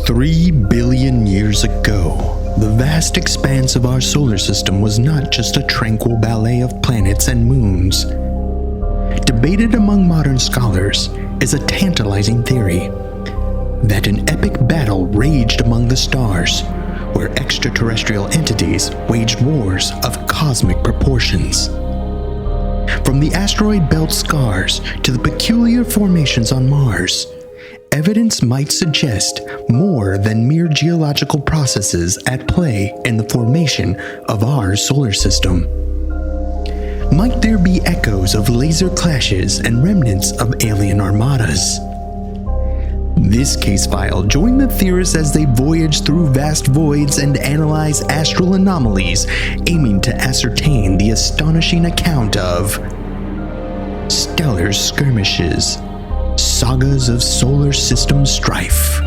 3 billion years ago, the vast expanse of our solar system was not just a tranquil ballet of planets and moons. Debated among modern scholars is a tantalizing theory that an epic battle raged among the stars, where extraterrestrial entities waged wars of cosmic proportions. From the asteroid belt scars to the peculiar formations on Mars, evidence might suggest more than mere geological processes at play in the formation of our solar system. Might there be echoes of laser clashes and remnants of alien armadas? This case file join the theorists as they voyage through vast voids and analyze astral anomalies, aiming to ascertain the astonishing account of stellar skirmishes, sagas of solar system strife.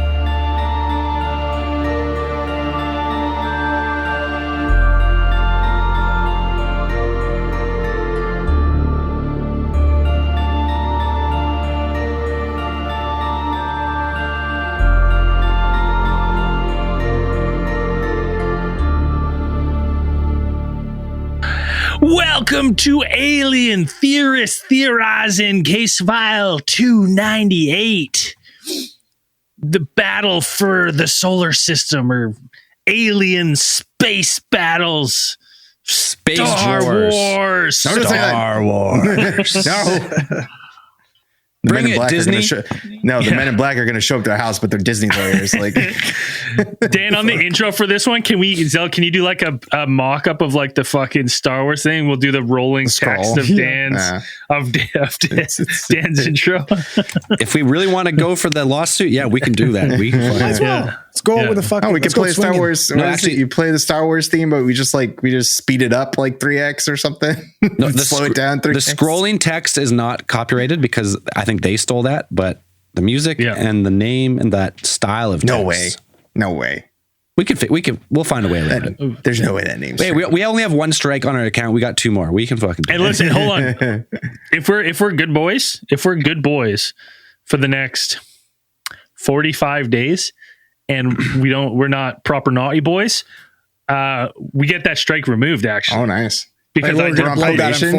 Welcome to Alien Theorists Theorizing Case File 298. The battle for the solar system, or alien space battles. Star Wars. Star Wars. No. The Men in Black Disney. The Men in Black are going to show up to our house, but they're Disney lawyers. Like, Dan, on the intro for this one, can you do like a mock-up of like the fucking Star Wars thing? We'll do the rolling text of Dan's Dan's intro. If we really want to go for the lawsuit, yeah, we can do that. We can Might as well. Let's go with the fucking. we can play Star Wars. No, actually, you play the Star Wars theme, but we just speed it up like 3x or something. No, slow it down 3x. The scrolling text is not copyrighted because I think they stole that, but the music and the name and that style of text, no way. We'll find a way around it. There's no way that name's. Hey, we only have one strike on our account. We got two more. We can fucking do And listen, hold on. If we're good boys for the next 45 days, and we're not proper naughty boys, we get that strike removed. Actually, Oh, nice. because we're going to blow that in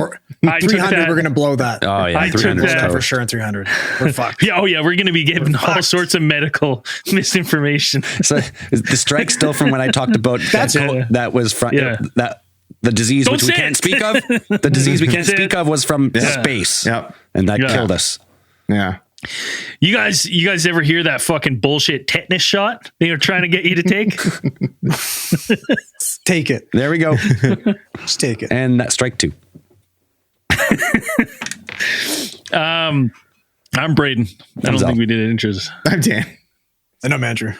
I took 300. that- We're going to blow that. Oh yeah, I took 300 's that toast. For sure in 300. We're fucked. Yeah, we're going to be getting all sorts of medical misinformation. So is the strike still from when I talked about that was from that the disease Don't which we say can't it. speak of. The disease we can't speak of was from space. Yep. And that killed us. Yeah. You guys ever hear that fucking bullshit tetanus shot they were trying to get you to take? Take it. There we go. Just take it. And that strike two. I'm Braden. I don't think we did intros. I'm Dan. And I'm Andrew.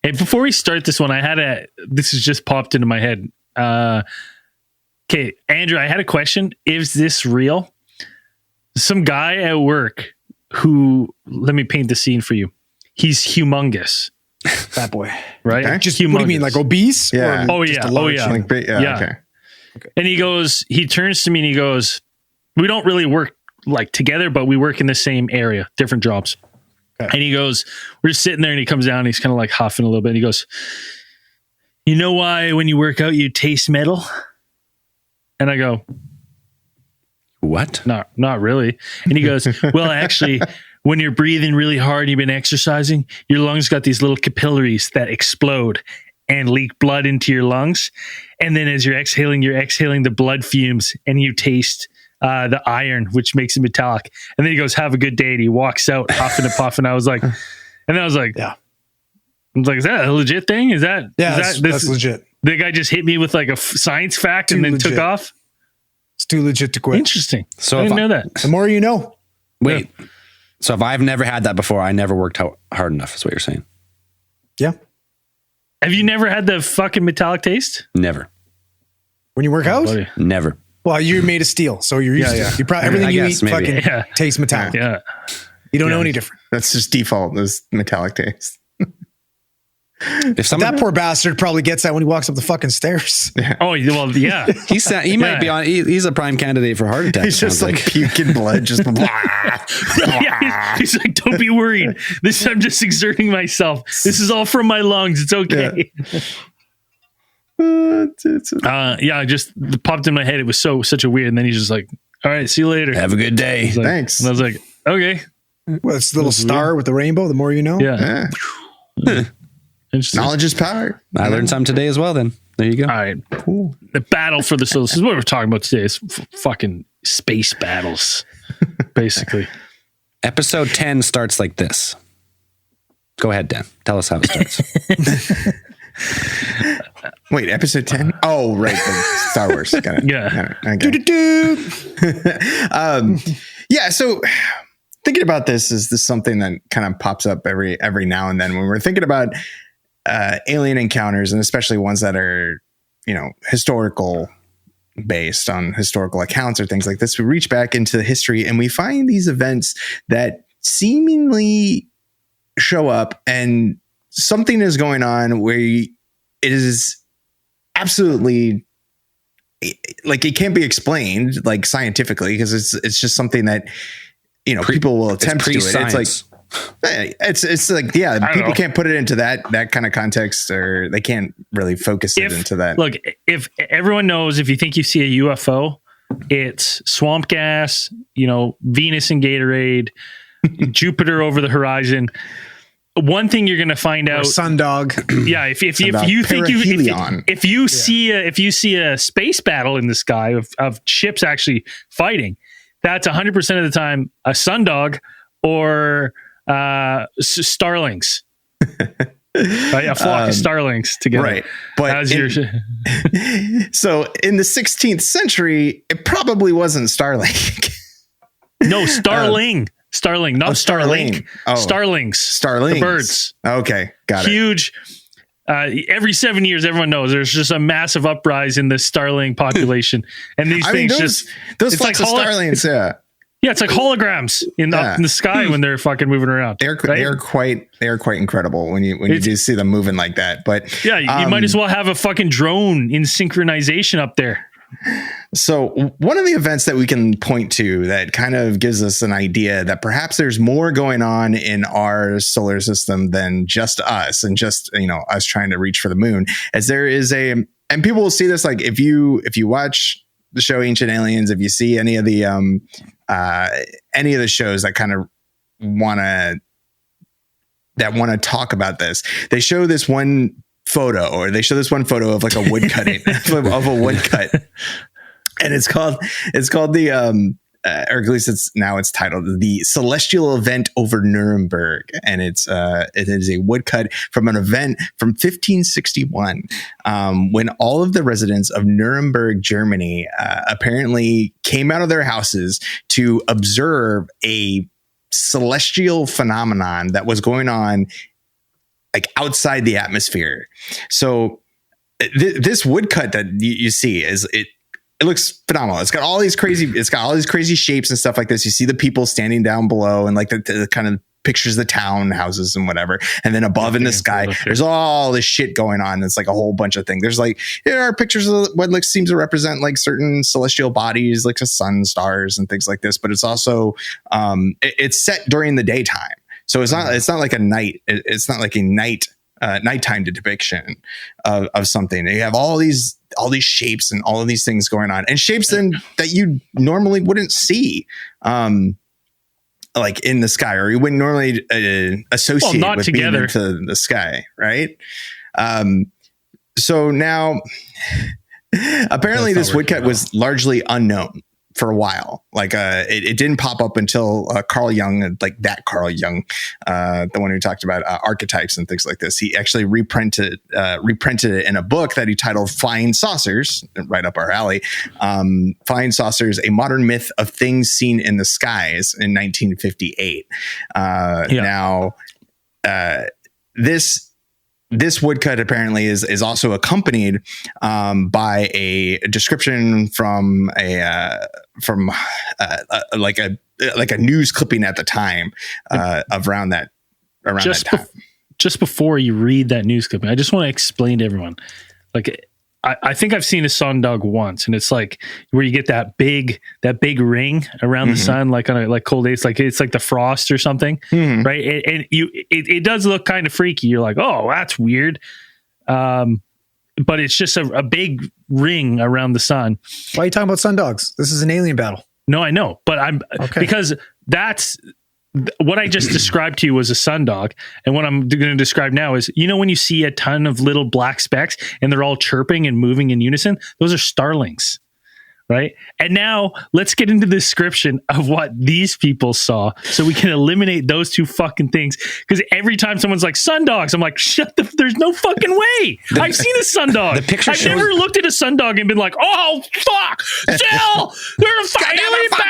Hey, before we start this one, this has just popped into my head. Okay, Andrew, I had a question. Is this real? Some guy at work who, let me paint the scene for you. He's humongous, That boy. right? Okay. Just what do you mean, like obese? Yeah. Or Oh, just yeah. a large- Yeah. Okay. And he turns to me and he goes, we don't really work like together, but we work in the same area, different jobs. Okay. And he goes, we're just sitting there and he comes down and he's kind of like huffing a little bit. And he goes, you know why when you work out, you taste metal? And I go, What? not really. And he goes, well, actually, when you're breathing really hard, you've been exercising, your lungs got these little capillaries that explode and leak blood into your lungs. And then as you're exhaling the blood fumes and you taste the iron, which makes it metallic. And then he goes, have a good day. And he walks out huffing and puffing. I was like, yeah. I was like, is that a legit thing? Yeah, that's legit. The guy just hit me with like a science fact and then legit. took off. It's too legit to quit. Interesting. So I if didn't know that. The more you know. Wait. So if I've never had that before, I never worked out hard enough, is what you're saying. Yeah. Have you never had the fucking metallic taste? Never. When you work out? Buddy. Never. Well, you're made of steel, so you're used to it. You probably everything I you guess, eat maybe. fucking tastes metallic. Yeah. You don't know any different. That's just default. This metallic taste. That poor bastard probably gets that when he walks up the fucking stairs. Oh, well, yeah. He might be on. He's a prime candidate for heart attack. He's just like puking blood, just Yeah, he's like, don't be worried. I'm just exerting myself. This is all from my lungs. It's okay. Yeah, just popped in my head. It was such a weird. And then he's just like, all right, see you later. Have a good day. Like, thanks. And I was like, okay. Well, it's the little star with the rainbow. The more you know. Yeah. Knowledge is power. I learned something today as well. Then there you go. All right. Cool. The battle for the soul. This is what we're talking about today. Is fucking space battles, basically. Episode 10 starts like this. Go ahead, Dan. Tell us how it starts. Wait, episode 10? Oh, right. Star Wars. Got it. Yeah. Okay. Yeah. So thinking about this, is this something that kind of pops up every now and then when we're thinking about alien encounters, and especially ones that are, historical, based on historical accounts or things like this. We reach back into history and we find these events that seemingly show up, and something is going on where it is absolutely like it can't be explained like scientifically, because it's just something that people will attempt to do it. It's like it's like people can't put it into that kind of context, or they can't really focus it into that. Look, if everyone knows, if you think you see a UFO, it's swamp gas, Venus and Gatorade, Jupiter over the horizon. One thing you're going to find out, sundog. Yeah, if you see a space battle in the sky of ships actually fighting, that's 100% of the time a sundog or starlings. Right? A flock of starlings together. Right. But so in the 16th century, it probably wasn't Starlink. No, Starling. Starling, not Starlink. Starlings. Starlings. The birds. Okay, got it. Huge. Every 7 years, everyone knows there's just a massive uprise in the starling population, and these those flocks of starlings, yeah, it's like holograms up in the sky when they're fucking moving around. They are quite incredible when you do see them moving like that. But yeah, you might as well have a fucking drone in synchronization up there. So one of the events that we can point to that kind of gives us an idea that perhaps there's more going on in our solar system than just us and just, us trying to reach for the moon, as there is and people will see this, like if you watch the show Ancient Aliens, if you see any of the shows that kind of want to talk about this, they show this one photo of like a wood cutting of a woodcut, and it's called the or at least it's titled The Celestial Event over Nuremberg, and it is a woodcut from an event from 1561 when all of the residents of Nuremberg, Germany, apparently came out of their houses to observe a celestial phenomenon that was going on like outside the atmosphere. So this woodcut that you see it looks phenomenal. It's got all these crazy shapes and stuff like this. You see the people standing down below and like the kind of pictures of the town houses and whatever. And then above in the sky, there's all this shit going on. It's like a whole bunch of things. There's like, there are pictures of what seems to represent like certain celestial bodies, like the sun, stars and things like this. But it's also, it's set during the daytime. So it's not like a night. It's not like a nighttime depiction of something. You have all these shapes and all of these things going on, and shapes then that you normally wouldn't see, like in the sky, or you wouldn't normally associate with together. Being into the sky, right? So now, apparently, this woodcut was largely unknown for a while. Like it didn't pop up until Carl Jung, like that Carl Jung, the one who talked about archetypes and things like this. He actually reprinted it in a book that he titled Flying Saucers, right up our alley. Flying Saucers, A Modern Myth of Things Seen in the Skies in 1958. Now, this woodcut apparently is also accompanied by a description from like a news clipping at the time around that time. just before you read that news clipping, I just want to explain to everyone, like, I think I've seen a sundog once, and it's like where you get that big ring around the sun, like on like cold days, like it's like the frost or something, right? It does look kind of freaky. You're like, oh, that's weird, but it's just a big ring around the sun. Why are you talking about sundogs? This is an alien battle. No, I know, but because that's what I just described to you was a sundog, and what I'm going to describe now is, when you see a ton of little black specks and they're all chirping and moving in unison, those are starlings, right? And now let's get into the description of what these people saw, so we can eliminate those two fucking things. Because every time someone's like sundogs, I'm like, there's no fucking way. I've seen a sundog. The picture I've never looked at a sundog and been like, oh fuck, Jill, there's a fucking alien battle.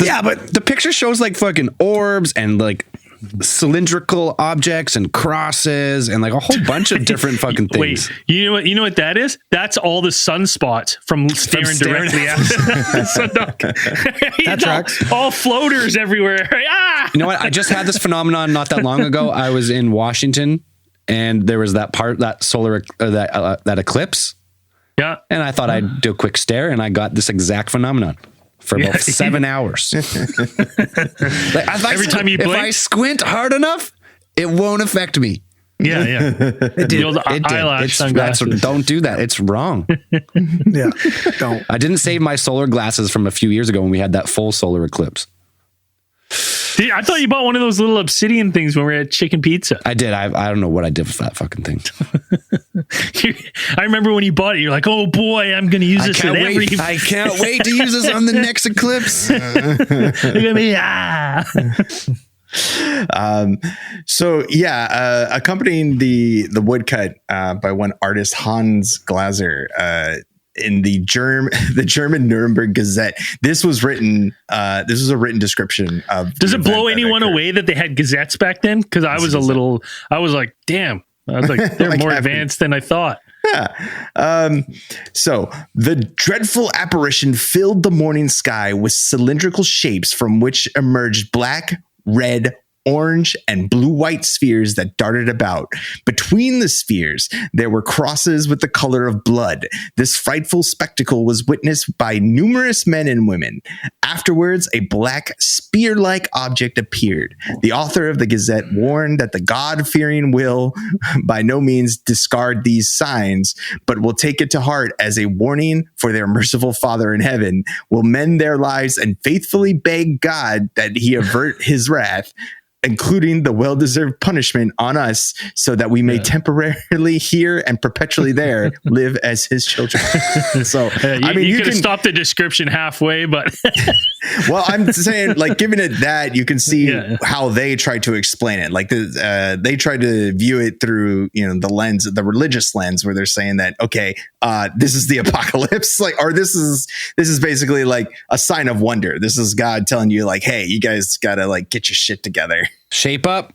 Yeah, but the picture shows like fucking orbs and like cylindrical objects and crosses and like a whole bunch of different fucking things. Wait, you know what that is? That's all the sunspots from staring directly at the sundog. That tracks. All floaters everywhere. Ah! You know what? I just had this phenomenon not that long ago. I was in Washington, and there was that solar that eclipse. Yeah, and I thought I'd do a quick stare, and I got this exact phenomenon for about 7 hours. Every time you blink, if I squint hard enough, it won't affect me. Yeah. It did. Eyelash sunglasses. Don't do that. It's wrong. Yeah, don't. I didn't save my solar glasses from a few years ago when we had that full solar eclipse. Dude, I thought you bought one of those little obsidian things when we were at Chicken Pizza. I did. I don't know what I did with that fucking thing. I remember when you bought it, you're like, oh boy, I'm going to use this at every... I can't wait to use this on the next eclipse. Look at me. Accompanying the woodcut by one artist, Hans Glaser, in the German Nuremberg Gazette. This was written. This was a written description of. Does it blow anyone away that they had gazettes back then? Because I was like, damn. I was like, they're more advanced than I thought. Yeah. So the dreadful apparition filled the morning sky with cylindrical shapes from which emerged black, red, orange, and blue-white spheres that darted about. Between the spheres, there were crosses with the color of blood. This frightful spectacle was witnessed by numerous men and women. Afterwards, a black spear-like object appeared. The author of the Gazette warned that the God-fearing will by no means discard these signs, but will take it to heart as a warning for their merciful Father in heaven, will mend their lives and faithfully beg God that he avert his wrath, including the well-deserved punishment on us, so that we may temporarily here and perpetually there live as his children. So, you could have stopped the description halfway, but well, I'm saying, like, giving it that, you can see how they tried to explain it. Like, they tried to view it through, the lens, the religious lens, where they're saying that, okay, this is the apocalypse, like, or this is basically like a sign of wonder. This is God telling you, like, hey, you guys gotta like get your shit together. Shape up,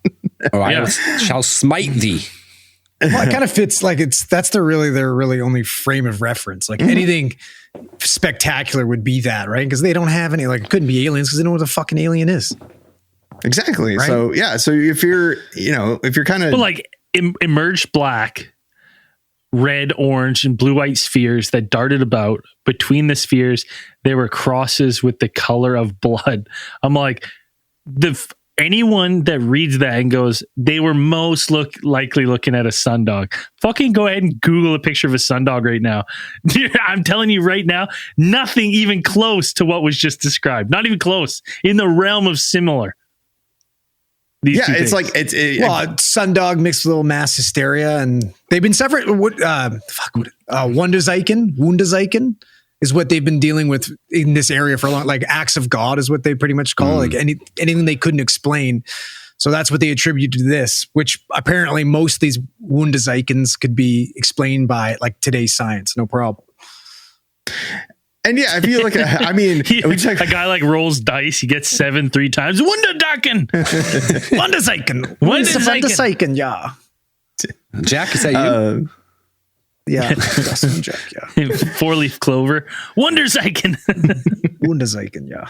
or I shall smite thee. Well, it kind of fits. Like that's their really only frame of reference. Like anything spectacular would be that, right? Because they don't have any. Like it couldn't be aliens because they don't know what a fucking alien is. Exactly. Right? So yeah. So if you're kind of like emerged black, red, orange, and blue-white spheres that darted about. Between the spheres, there were crosses with the color of blood. I'm like, anyone that reads that and goes, they were most likely looking at a sundog. Fucking go ahead and Google a picture of a sundog right now. I'm telling you right now, nothing even close to what was just described. Not even close. In the realm of similar. It's like sundog mixed with a little mass hysteria, and they've been separate. Wunderzeichen is what they've been dealing with in this area for a long. Like acts of God is what they pretty much call it. Like anything they couldn't explain. So that's what they attribute to this, which apparently most of these Wunderzeichens could be explained by like today's science, no problem. And yeah, I feel like, I mean, a guy like rolls dice, he gets 7 3 times. Wunderzeichen! Wunderzeichen, yeah. Jack, is that you? Yeah, Jack, yeah. 4-leaf clover. Wunderzeichen! Wunderzeichen, yeah.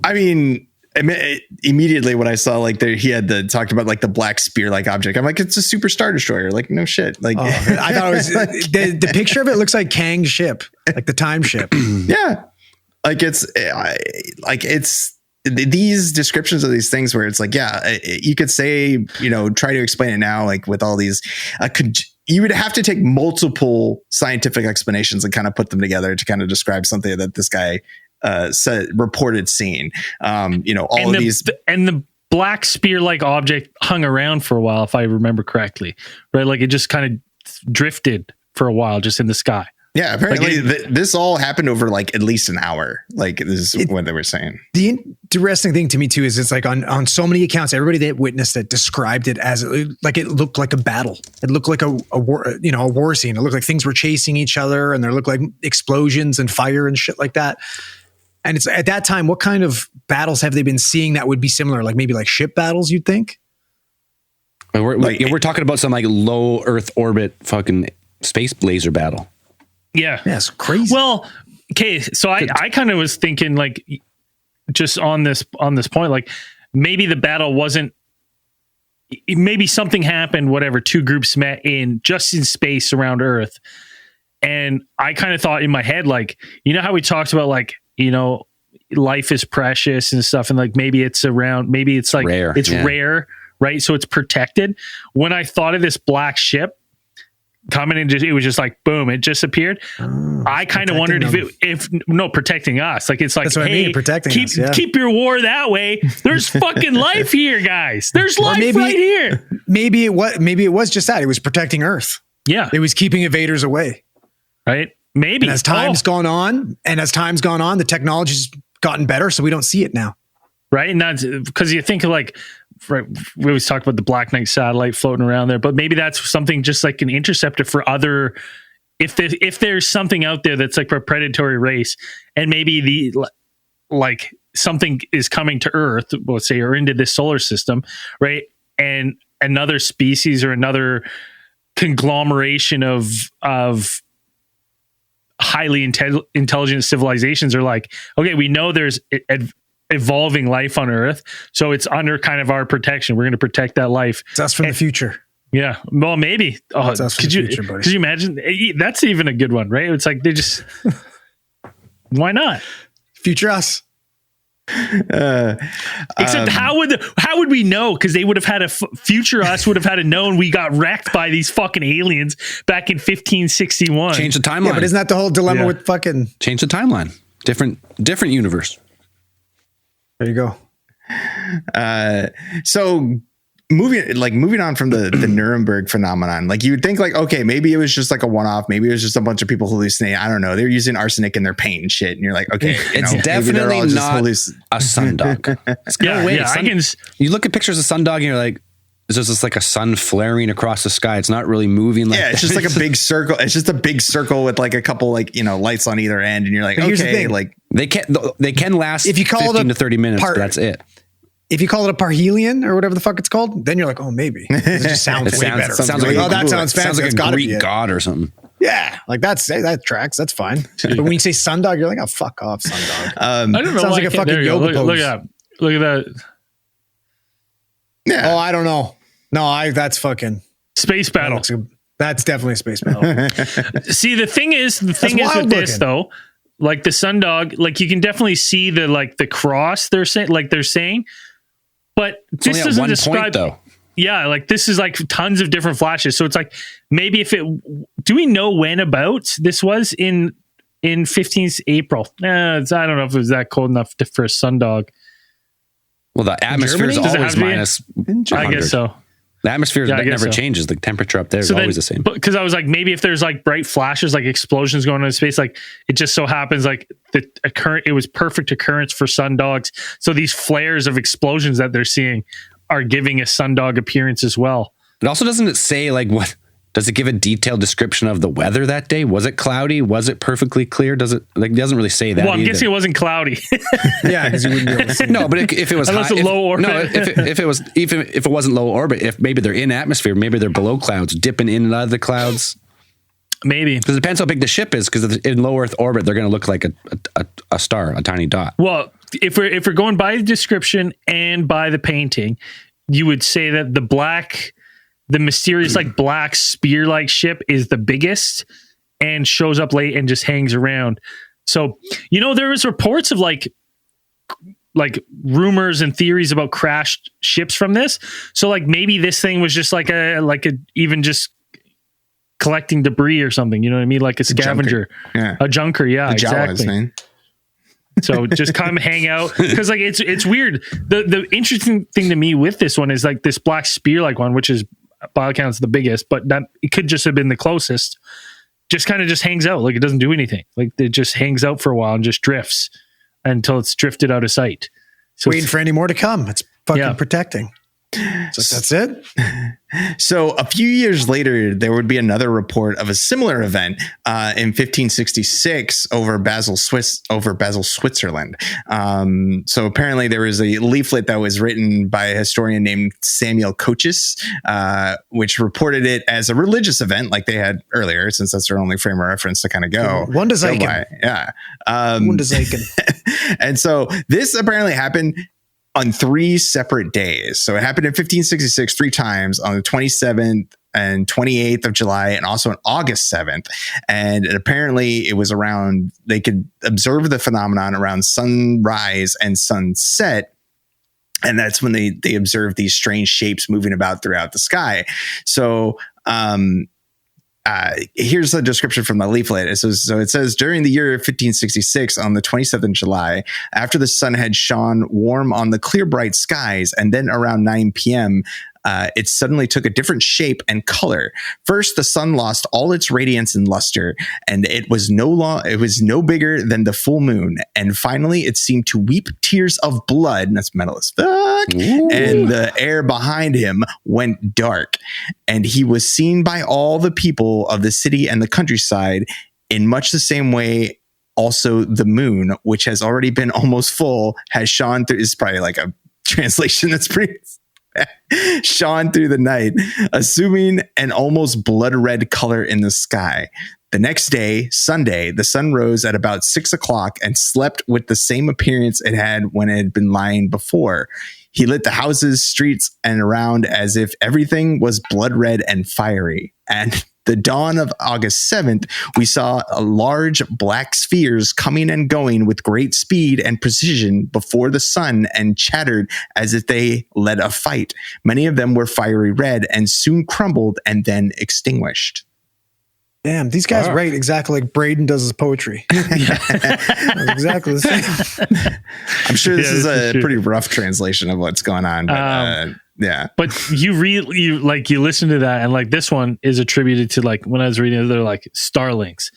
I mean, immediately when I saw like he had talked about like the black spear like object, I'm like, it's a super star destroyer. Like, no shit. Like, I thought it was the picture of it looks like Kang's ship, like the time ship. Yeah, like it's these descriptions of these things where it's like, yeah, you could say, try to explain it now, like with all these, you would have to take multiple scientific explanations and kind of put them together to kind of describe something that this guy reported seeing. All of these, and the black spear-like object hung around for a while, if I remember correctly, right? Like it just kind of drifted for a while, just in the sky. Yeah, apparently this all happened over like at least an hour. Like this is what they were saying. The interesting thing to me too is it's like on so many accounts, everybody that witnessed it described it as like it looked like a battle. It looked like a war, a war scene. It looked like things were chasing each other, and there looked like explosions and fire and shit like that. And it's at that time, what kind of battles have they been seeing that would be similar? Like maybe like ship battles, you'd think. We're talking about some like low Earth orbit fucking space laser battle. Yeah. It's crazy. Well, okay. So I kind of was thinking like just on this point, like maybe the battle wasn't, maybe something happened, whatever, two groups met in space around Earth. And I kind of thought in my head, like, how we talked about like, life is precious and stuff. And like, maybe it's like rare. It's rare, right? So it's protected. When I thought of this black ship, coming in, it was just like boom, it just appeared. I kind of wondered if protecting us, like it's like, that's what hey, I mean, protecting us, yeah. Keep your war that way. There's fucking life here, guys. There's life right here. Maybe it was just that. It was protecting Earth. Yeah, it was keeping invaders away. Right? Maybe. And as time's gone on, the technology's gotten better, so we don't see it now. Right, and that's because you think of like. Right, we always talk about the Black Knight satellite floating around there, but maybe that's something just like an interceptor for other. If there's something out there that's like a predatory race, and maybe like something is coming to Earth, let's say, or into this solar system, right? And another species or another conglomeration of highly intelligent civilizations are like, okay, we know there's evolving life on Earth, so it's under kind of our protection. We're going to protect that life. It's us from the future. Yeah, well, maybe. Oh, could you imagine? That's even a good one, right? It's like they just why not future us? Except how would we know? Because they would have had future us would have had to known we got wrecked by these fucking aliens back in 1561. Change the timeline. Yeah, but isn't that the whole dilemma with fucking change the timeline? Different universe. There you go. So moving on from the Nuremberg phenomenon, like you would think like, okay, maybe it was just like a one-off. Maybe it was just a bunch of people hallucinating. I don't know. They're using arsenic in their paint and shit. And you're like, okay, it's definitely not a sundog. You look at pictures of sundog and you're like, is this just like a sun flaring across the sky? It's not really moving. Like it's just like a big circle. It's just a big circle with like a couple like, lights on either end. And you're like, okay, like they can last if you call 15 to 30 minutes, but that's it. If you call it a parhelion or whatever the fuck it's called, then you're like, oh, maybe. It just sounds way better. Sounds like, oh, that sounds fancy. Sounds like a Greek god or something. Yeah, like that tracks. That's fine. But when you say sundog, you're like, oh, fuck off, sundog. I don't know. Sounds like a fucking yoga pose. Look at that. Yeah. Oh, I don't know. No, that's fucking space battle. That's definitely a space battle. See, the thing is with this though, like the sundog, like you can definitely see the cross they're saying, but it's this doesn't describe point, though. Yeah, like this is like tons of different flashes. So it's like maybe do we know when about this was in 15th April? I don't know if it was that cold enough for a sundog. Well, the atmosphere is always minus 100. I guess so. The atmosphere never changes. The temperature up there is always the same. Because I was like, maybe if there's like bright flashes, like explosions going on in space, like it just so happens like it was perfect occurrence for sundogs. So these flares of explosions that they're seeing are giving a sundog appearance as well. It also doesn't say like what. Does it give a detailed description of the weather that day? Was it cloudy? Was it perfectly clear? It doesn't really say that. Well, I'm guessing it wasn't cloudy. Yeah, because you wouldn't be able to see. No, but if it was low orbit. No, if it wasn't low orbit, if maybe they're in atmosphere, maybe they're below clouds, dipping in and out of the clouds. Maybe because it depends how big the ship is. Because in low Earth orbit, they're going to look like a star, a tiny dot. Well, if we're going by the description and by the painting, you would say that the mysterious like black spear-like ship is the biggest and shows up late and just hangs around. So, there was reports of like rumors and theories about crashed ships from this. So like maybe this thing was just like a even just collecting debris or something. You know what I mean? Like a scavenger, a junker. Yeah, exactly. Jawas, man. So just come hang out, because like it's weird. The interesting thing to me with this one is like this black spear like one, which is by all accounts the biggest, but that it could just have been the closest. Just kind of just hangs out, like it doesn't do anything. Like it just hangs out for a while and just drifts until it's drifted out of sight. So waiting for any more to come. It's fucking protecting. So that's it. So a few years later, there would be another report of a similar event in 1566 over Basel, Switzerland. So apparently there was a leaflet that was written by a historian named Samuel Coaches, which reported it as a religious event like they had earlier, since that's their only frame of reference to kind of go. Yeah. And so this apparently happened on 3 separate days. So it happened in 1566 3 times, on the 27th and 28th of July, and also on August 7th. And apparently it was around, they could observe the phenomenon around sunrise and sunset. And that's when they observed these strange shapes moving about throughout the sky. So, here's a description from the leaflet. So it says, during the year 1566, on the 27th of July, after the sun had shone warm on the clear, bright skies, and then around 9 p.m., it suddenly took a different shape and color. First, the sun lost all its radiance and luster, and it was no bigger than the full moon. And finally, it seemed to weep tears of blood. And that's metal as fuck. Ooh. And the air behind him went dark, and he was seen by all the people of the city and the countryside in much the same way. Also, the moon, which has already been almost full, has shone through. Is probably like a translation that's pretty. Shone through the night, assuming an almost blood red color in the sky. The next day, Sunday, the sun rose at about 6 o'clock and slept with the same appearance it had when it had been lying before. He lit the houses, streets, and around as if everything was blood red and fiery. And the dawn of August 7th, we saw large black spheres coming and going with great speed and precision before the sun, and chattered as if they led a fight. Many of them were fiery red and soon crumbled and then extinguished. Damn, these guys write exactly like Braden does his poetry. Exactly the same. I'm sure this is a pretty rough translation of what's going on, but yeah. But you listen to that, and like this one is attributed to, like, when I was reading it, they're like starlings.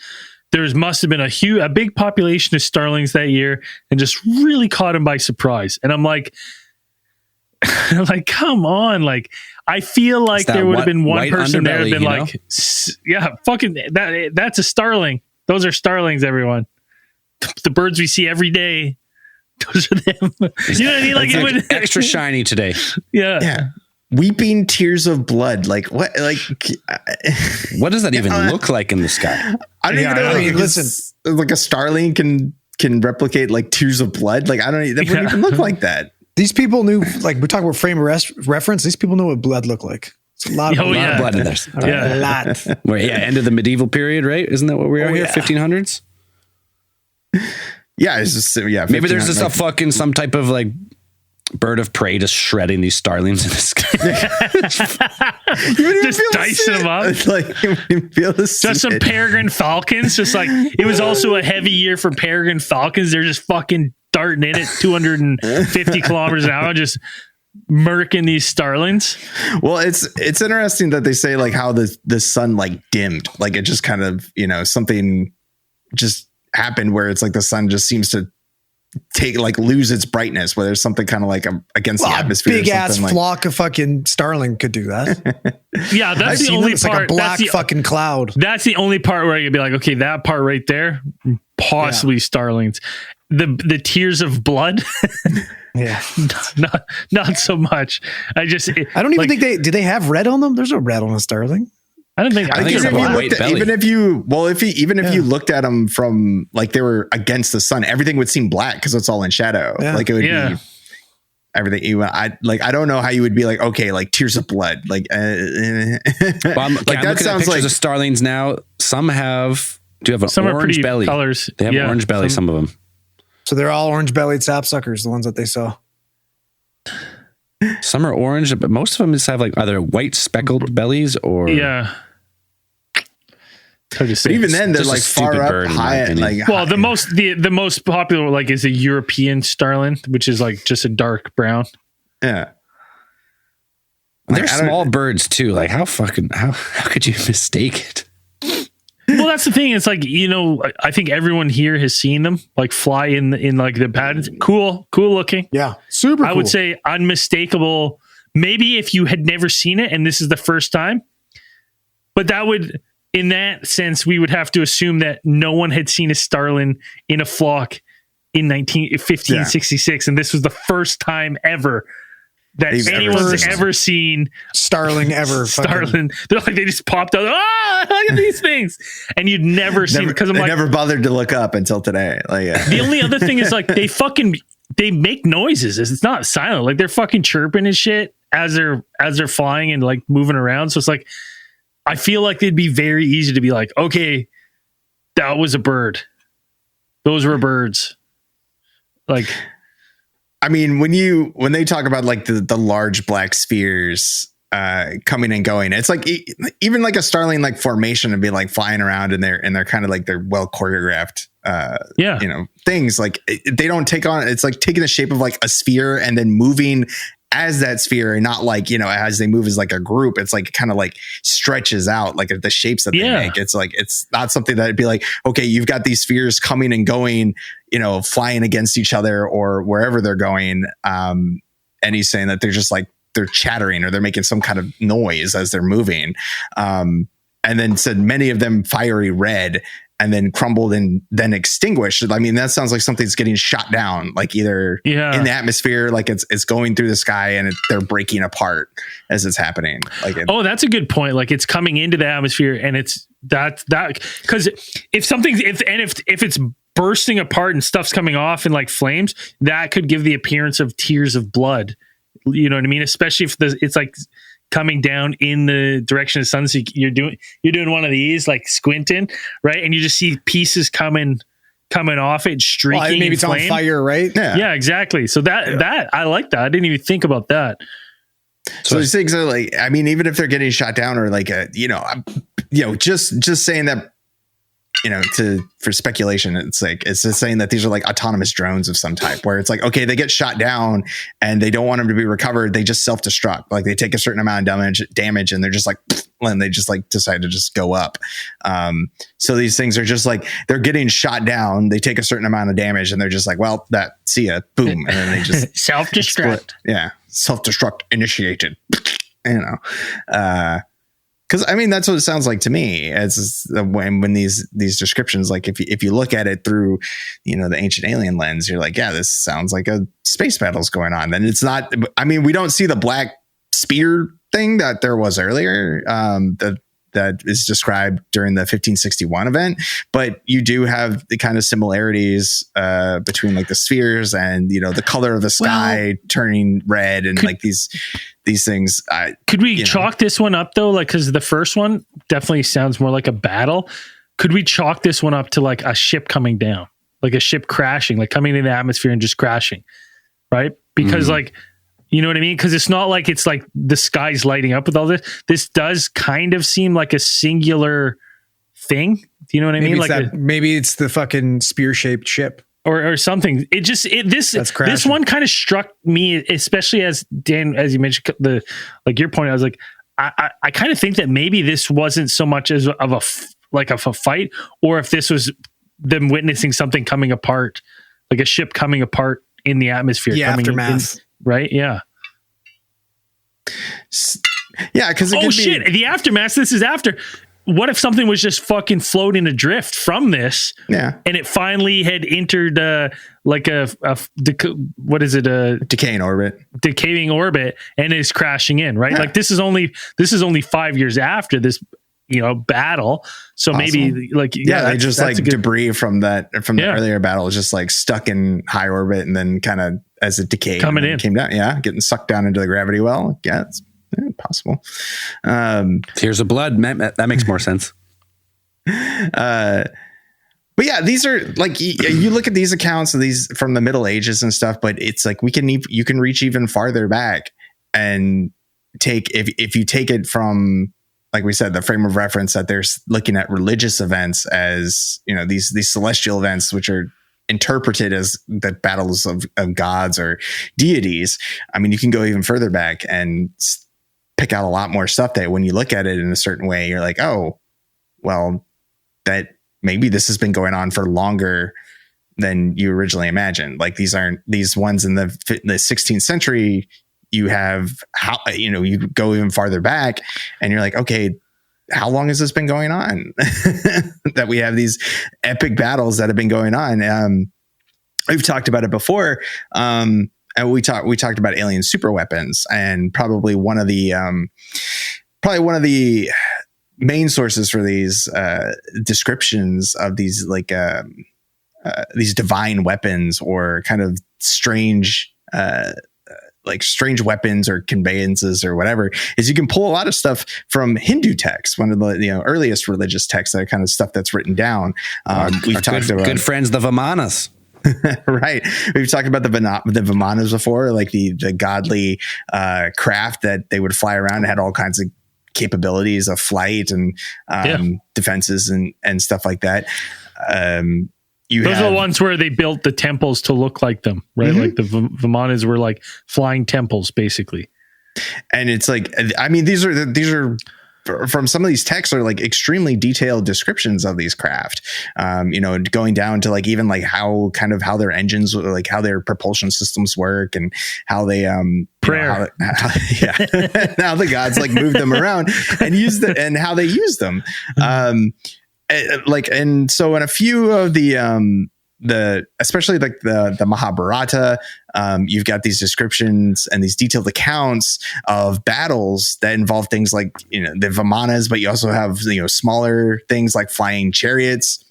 There must have been a big population of starlings that year, and just really caught him by surprise. And I'm like, come on, like, I feel like there would have been one person there that been like, yeah, fucking that's a starling. Those are starlings, everyone. The birds we see every day. Those are them. You know what I mean? Like, it would extra shiny today. Yeah. Weeping tears of blood. Like what? Like what does that even look like in the sky? I don't even know. Like, listen, like a starling can replicate like tears of blood. Like, I don't. That wouldn't even look like that. These people knew, like, we talk about frame of reference. These people know what blood looked like. It's a lot of blood in there. A lot. End of the medieval period, right? Isn't that what we are here? 1500s? Yeah, it's just maybe there's just some type of like bird of prey just shredding these starlings in the sky. Just dicing them up. It's like, just some peregrine falcons. Just like, it was also a heavy year for peregrine falcons. They're just fucking darting in at 250 kilometers an hour, just murking these starlings. Well, it's interesting that they say like how the sun like dimmed, like it just kind of, something just happened where it's like the sun just seems to lose its brightness, where there's something kind of like against the atmosphere. Big ass flock of fucking starling could do that. Yeah, that's the only part. Like a black fucking cloud. That's the only part where you'd be like, okay, that part right there, possibly starlings. The tears of blood. Yeah, not so much. I don't even think do they have red on them? There's no red on a starling. I don't think. I think even if you looked at them from like they were against the sun, everything would seem black because it's all in shadow. Yeah. Like it would be everything. I don't know how you would be like, okay, like tears of blood, like that sounds like the starlings now. Some do have an orange belly colors. They have orange belly. Some of them. So they're all orange-bellied sapsuckers, the ones that they saw. Some are orange, but most of them just have like either white speckled bellies or But even then, they're like far up high. The most popular like is a European starling, which is like just a dark brown. Yeah, they're small birds too. Like how could you mistake it? Well, that's the thing. It's like, I think everyone here has seen them like fly in like the patterns. Cool looking. Yeah, super cool. I would say unmistakable. Maybe if you had never seen it and this is the first time, but that would, in that sense, we would have to assume that no one had seen a starling in a flock in 1566, and this was the first time ever that anyone's ever seen starling ever. Starling. They're like, they just popped out. Look at these things, and you'd never seen because I never bothered to look up until today. Like the only other thing is like they make noises. It's not silent. Like they're fucking chirping and shit as they're flying and like moving around. So it's like I feel like it'd be very easy to be like, okay, that was a bird. Those were birds. Like. I mean, when they talk about like the large black spheres coming and going, it's like even like a starling like formation and be like flying around and they're kind of like they're well choreographed things like they don't take on, it's like taking the shape of like a sphere and then moving as that sphere and not like, as they move as like a group, it's like kind of like stretches out like the shapes that they make. It's like, it's not something that'd be like, okay, you've got these spheres coming and going, flying against each other or wherever they're going. And he's saying that they're just like, they're chattering or they're making some kind of noise as they're moving. And then said many of them fiery red and then crumbled and then extinguished. I mean, that sounds like something's getting shot down, like either in the atmosphere, like it's going through the sky and they're breaking apart as it's happening. Like, that's a good point. Like it's coming into the atmosphere and it's that because if it's bursting apart and stuff's coming off in like flames, that could give the appearance of tears of blood. You know what I mean? Especially if it's like coming down in the direction of the sun. So you're doing one of these, like squinting, right? And you just see pieces coming off it, streaking. Well, maybe it's on fire, right? Yeah, exactly. So that I like that. I didn't even think about that. So these things are like, I mean, even if they're getting shot down or like just saying that, for speculation, it's just saying that these are like autonomous drones of some type where it's like, okay, they get shot down and they don't want them to be recovered. They just self-destruct. Like they take a certain amount of damage and they're just like, and they just like decide to just go up. So these things are just like, they're getting shot down. They take a certain amount of damage and they're just like, well, see ya, boom. And then they just self-destruct. Yeah. Self-destruct initiated, because I mean that's what it sounds like to me. As when these descriptions, like if you look at it through, the ancient alien lens, you're like, yeah, this sounds like a space battle's going on. And it's not. I mean, we don't see the black spear thing that there was earlier. That is described during the 1561 event, but you do have the kind of similarities between like the spheres and the color of the sky turning red and like these things. Could we chalk this one up though? Like, because the first one definitely sounds more like a battle. Could we chalk this one up to like a ship coming down, like a ship crashing, like coming in the atmosphere and just crashing, right? Because like. You know what I mean? Because it's not like it's like the sky's lighting up with all this. This does kind of seem like a singular thing. Do you know what I mean? Maybe it's the fucking spear-shaped ship or something. This one kind of struck me, especially as Dan, as you mentioned, your point. I was like, I kind of think that maybe this wasn't so much of a fight, or if this was them witnessing something coming apart, like a ship coming apart in the atmosphere. Yeah, aftermath. Right? Yeah. Yeah, because the aftermath. This is after. What if something was just fucking floating adrift from this? Yeah, and it finally had entered what is it? A decaying orbit, and is crashing in. Right, like this is only 5 years after this battle. So maybe like, they just like debris from the earlier battle is just like stuck in high orbit and then kind of as it decayed came down. Yeah. Getting sucked down into the gravity well. Yeah. It's possible. Tears of blood. That makes more sense. But yeah, these are like, you look at these accounts of these from the Middle Ages and stuff, but it's like you can reach even farther back and take, if you take it from, like we said, the frame of reference that they're looking at religious events as, these celestial events, which are interpreted as the battles of gods or deities. I mean, you can go even further back and pick out a lot more stuff that when you look at it in a certain way, you're like, oh, well, that maybe this has been going on for longer than you originally imagined. Like these ones in the 16th century. You have you go even farther back and you're like, okay, how long has this been going on? That we have these epic battles that have been going on. We've talked about it before. And we talked about alien super weapons, and probably one of the main sources for these descriptions of these these divine weapons or kind of strange strange weapons or conveyances or whatever is you can pull a lot of stuff from Hindu texts, one of the earliest religious texts, that kind of stuff that's written down. We've talked about good friends, the Vimanas. Right. We've talked about the Vimanas before, like the godly craft that they would fly around and had all kinds of capabilities of flight and defenses and stuff like that. Those are the ones where they built the temples to look like them, right? Mm-hmm. Like the Vimanas were like flying temples, basically. And it's like, I mean, these are from some of these texts are like extremely detailed descriptions of these craft. Going down to like even like how their engines, like how their propulsion systems work and how they prayer. How the gods like move them around and and how they use them. And so in a few of the especially like the Mahabharata, you've got these descriptions and these detailed accounts of battles that involve things like the Vimanas, but you also have smaller things like flying chariots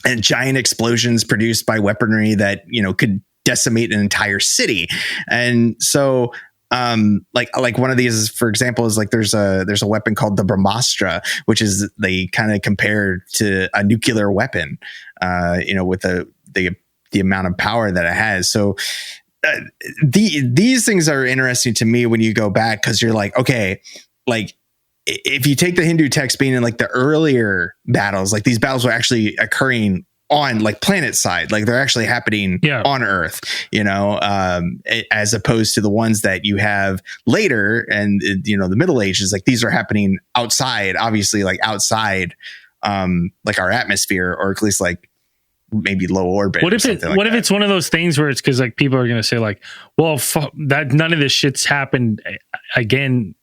and giant explosions produced by weaponry that could decimate an entire city. And so like one of these, for example, is like there's a weapon called the Brahmastra, which is they kind of compare to a nuclear weapon, with the amount of power that it has. So these things are interesting to me when you go back, because you're like, okay, like if you take the Hindu text being in like the earlier battles, like these battles were actually occurring on like planet side, like they're actually happening on Earth, as opposed to the ones that you have later and the Middle Ages, like these are happening outside, obviously like outside like our atmosphere, or at least like maybe low orbit. What if it's one of those things where it's because like people are going to say like, well, that none of this shit's happened again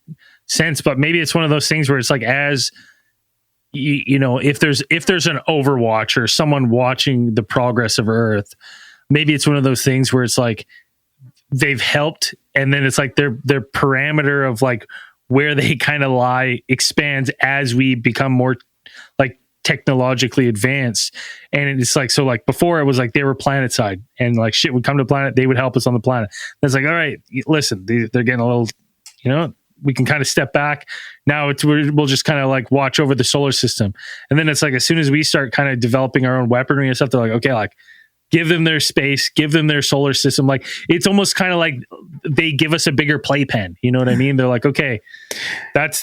since, but maybe it's one of those things where it's like, as if there's an Overwatch or someone watching the progress of Earth, maybe it's one of those things where it's like they've helped, and then it's like their parameter of like where they kind of lie expands as we become more like technologically advanced. And it's like, so like before it was like they were planet side and like shit would come to planet, they would help us on the planet. And it's like, all right, listen, they're getting a little, we can kind of step back. Now we'll just kind of like watch over the solar system. And then it's like, as soon as we start kind of developing our own weaponry and stuff, they're like, okay, like give them their space, give them their solar system. Like it's almost kind of like they give us a bigger playpen. You know what I mean? They're like, okay,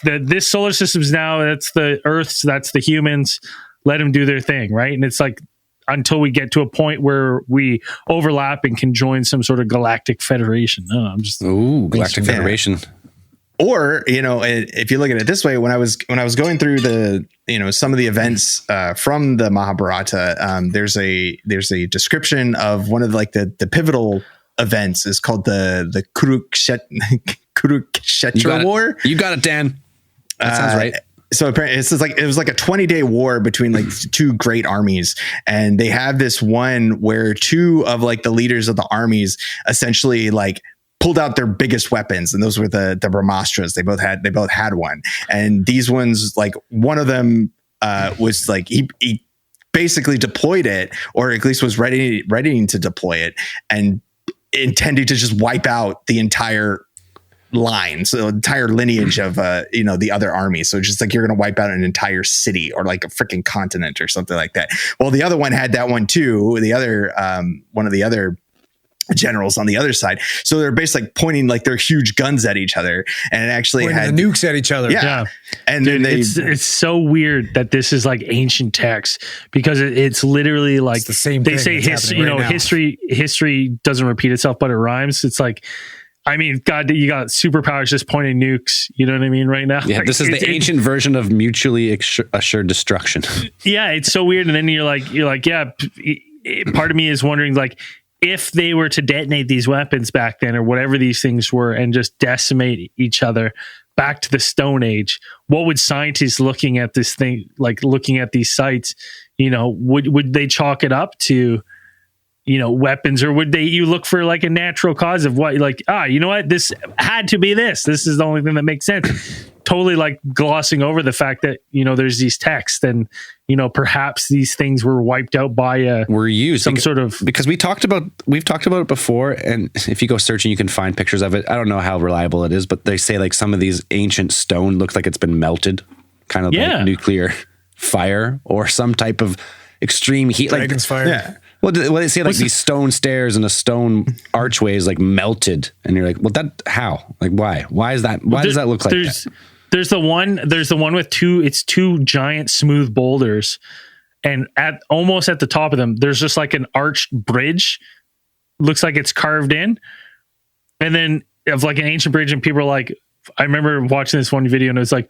this solar system's now, that's the Earth's, that's the humans, let them do their thing. Right. And it's like, until we get to a point where we overlap and can join some sort of galactic federation. Galactic Federation. Or, if you look at it this way, when I was going through the, some of the events from the Mahabharata, there's a description of one of like the pivotal events is called the Kurukshetra War. You got it, Dan. That sounds right. So apparently it was like a 20-day war between like two great armies. And they have this one where two of like the leaders of the armies essentially like pulled out their biggest weapons, and those were the Brahmastras. They both had one, and these ones, like one of them was like he basically deployed it, or at least was readying to deploy it, and intending to just wipe out the entire line, so the entire lineage of the other army. So just like you're going to wipe out an entire city or like a freaking continent or something like that. Well, the other one had that one too. The other one of the other generals on the other side. So they're basically pointing like their huge guns at each other, and it actually pointing had the nukes at each other. Yeah. And dude, then it's so weird that this is like ancient text, because it's literally like the same they thing say that's happening right now. history doesn't repeat itself, but it rhymes. It's like, I mean, God, you got superpowers just pointing nukes. You know what I mean? Right now. Yeah. Like, This is the ancient version of mutually assured destruction. Yeah. It's so weird. And then you're like, yeah, part of me is wondering, like, if they were to detonate these weapons back then, or whatever these things were, and just decimate each other back to the Stone Age, what would scientists looking at this thing, like looking at these sites, would they chalk it up to, weapons, or would you look for like a natural cause of what, like, you know what, this had to be this is the only thing that makes sense. Totally like glossing over the fact that, there's these texts, and, perhaps these things were wiped out by because we've talked about it before. And if you go searching, you can find pictures of it. I don't know how reliable it is, but they say like some of these ancient stone looks like it's been melted, kind of like nuclear fire or some type of extreme heat. Dragon's fire. yeah. Well, they say like these stone stairs and a stone archways like melted, and you're like, well, how? Like, why? Why is that? Why does that look like that? There's the one with two giant smooth boulders, and almost at the top of them, there's just like an arched bridge. Looks like it's carved in, and then of like an ancient bridge, and people are like, I remember watching this one video, and it was like,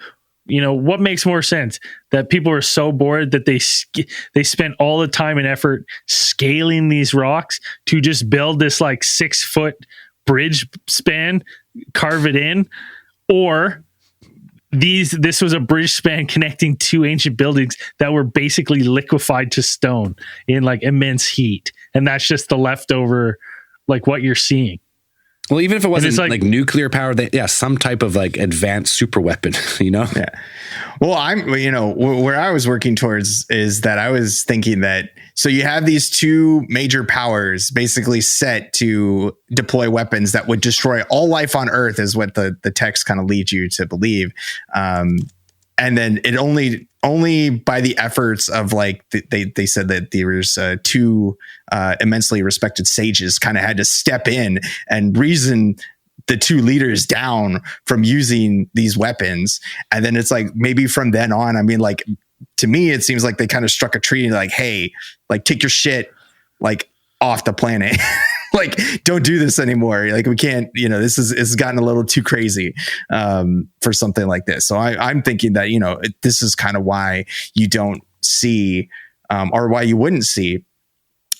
what makes more sense? That people are so bored that they spent all the time and effort scaling these rocks to just build this like 6-foot bridge span, carve it in, or this was a bridge span connecting two ancient buildings that were basically liquefied to stone in like immense heat, and that's just the leftover, like what you're seeing. Well, even if it wasn't like nuclear power, some type of like advanced super weapon, Yeah. Well, where I was working towards is that I was thinking that, so you have these two major powers basically set to deploy weapons that would destroy all life on Earth, is what the text kind of leads you to believe. And then it only by the efforts of like, they said that there was two immensely respected sages kind of had to step in and reason the two leaders down from using these weapons. And then it's like, maybe from then on, I mean, like, to me, it seems like they kind of struck a treaty, like, hey, like, take your shit like off the planet. Like, don't do this anymore. Like, we can't, it's gotten a little too crazy for something like this. So I'm thinking that, this is kind of why you don't see, or why you wouldn't see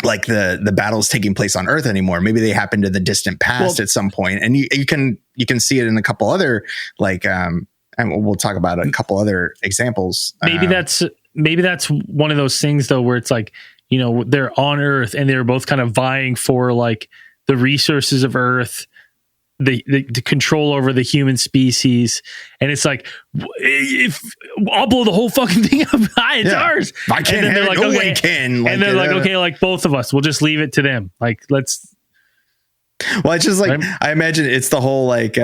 like the battles taking place on Earth anymore. Maybe they happened in the distant past at some point, and you can see it in a couple other like, and we'll talk about a couple other examples. Maybe that's one of those things though, where it's like, they're on Earth and they're both kind of vying for like the resources of Earth, the control over the human species. And it's like, if I'll blow the whole fucking thing up, it's ours. I can't. And then they're like, no one can. Like, and they're like, okay, like both of us, we'll just leave it to them. Like, let's. Well, it's just like, I imagine it's the whole like,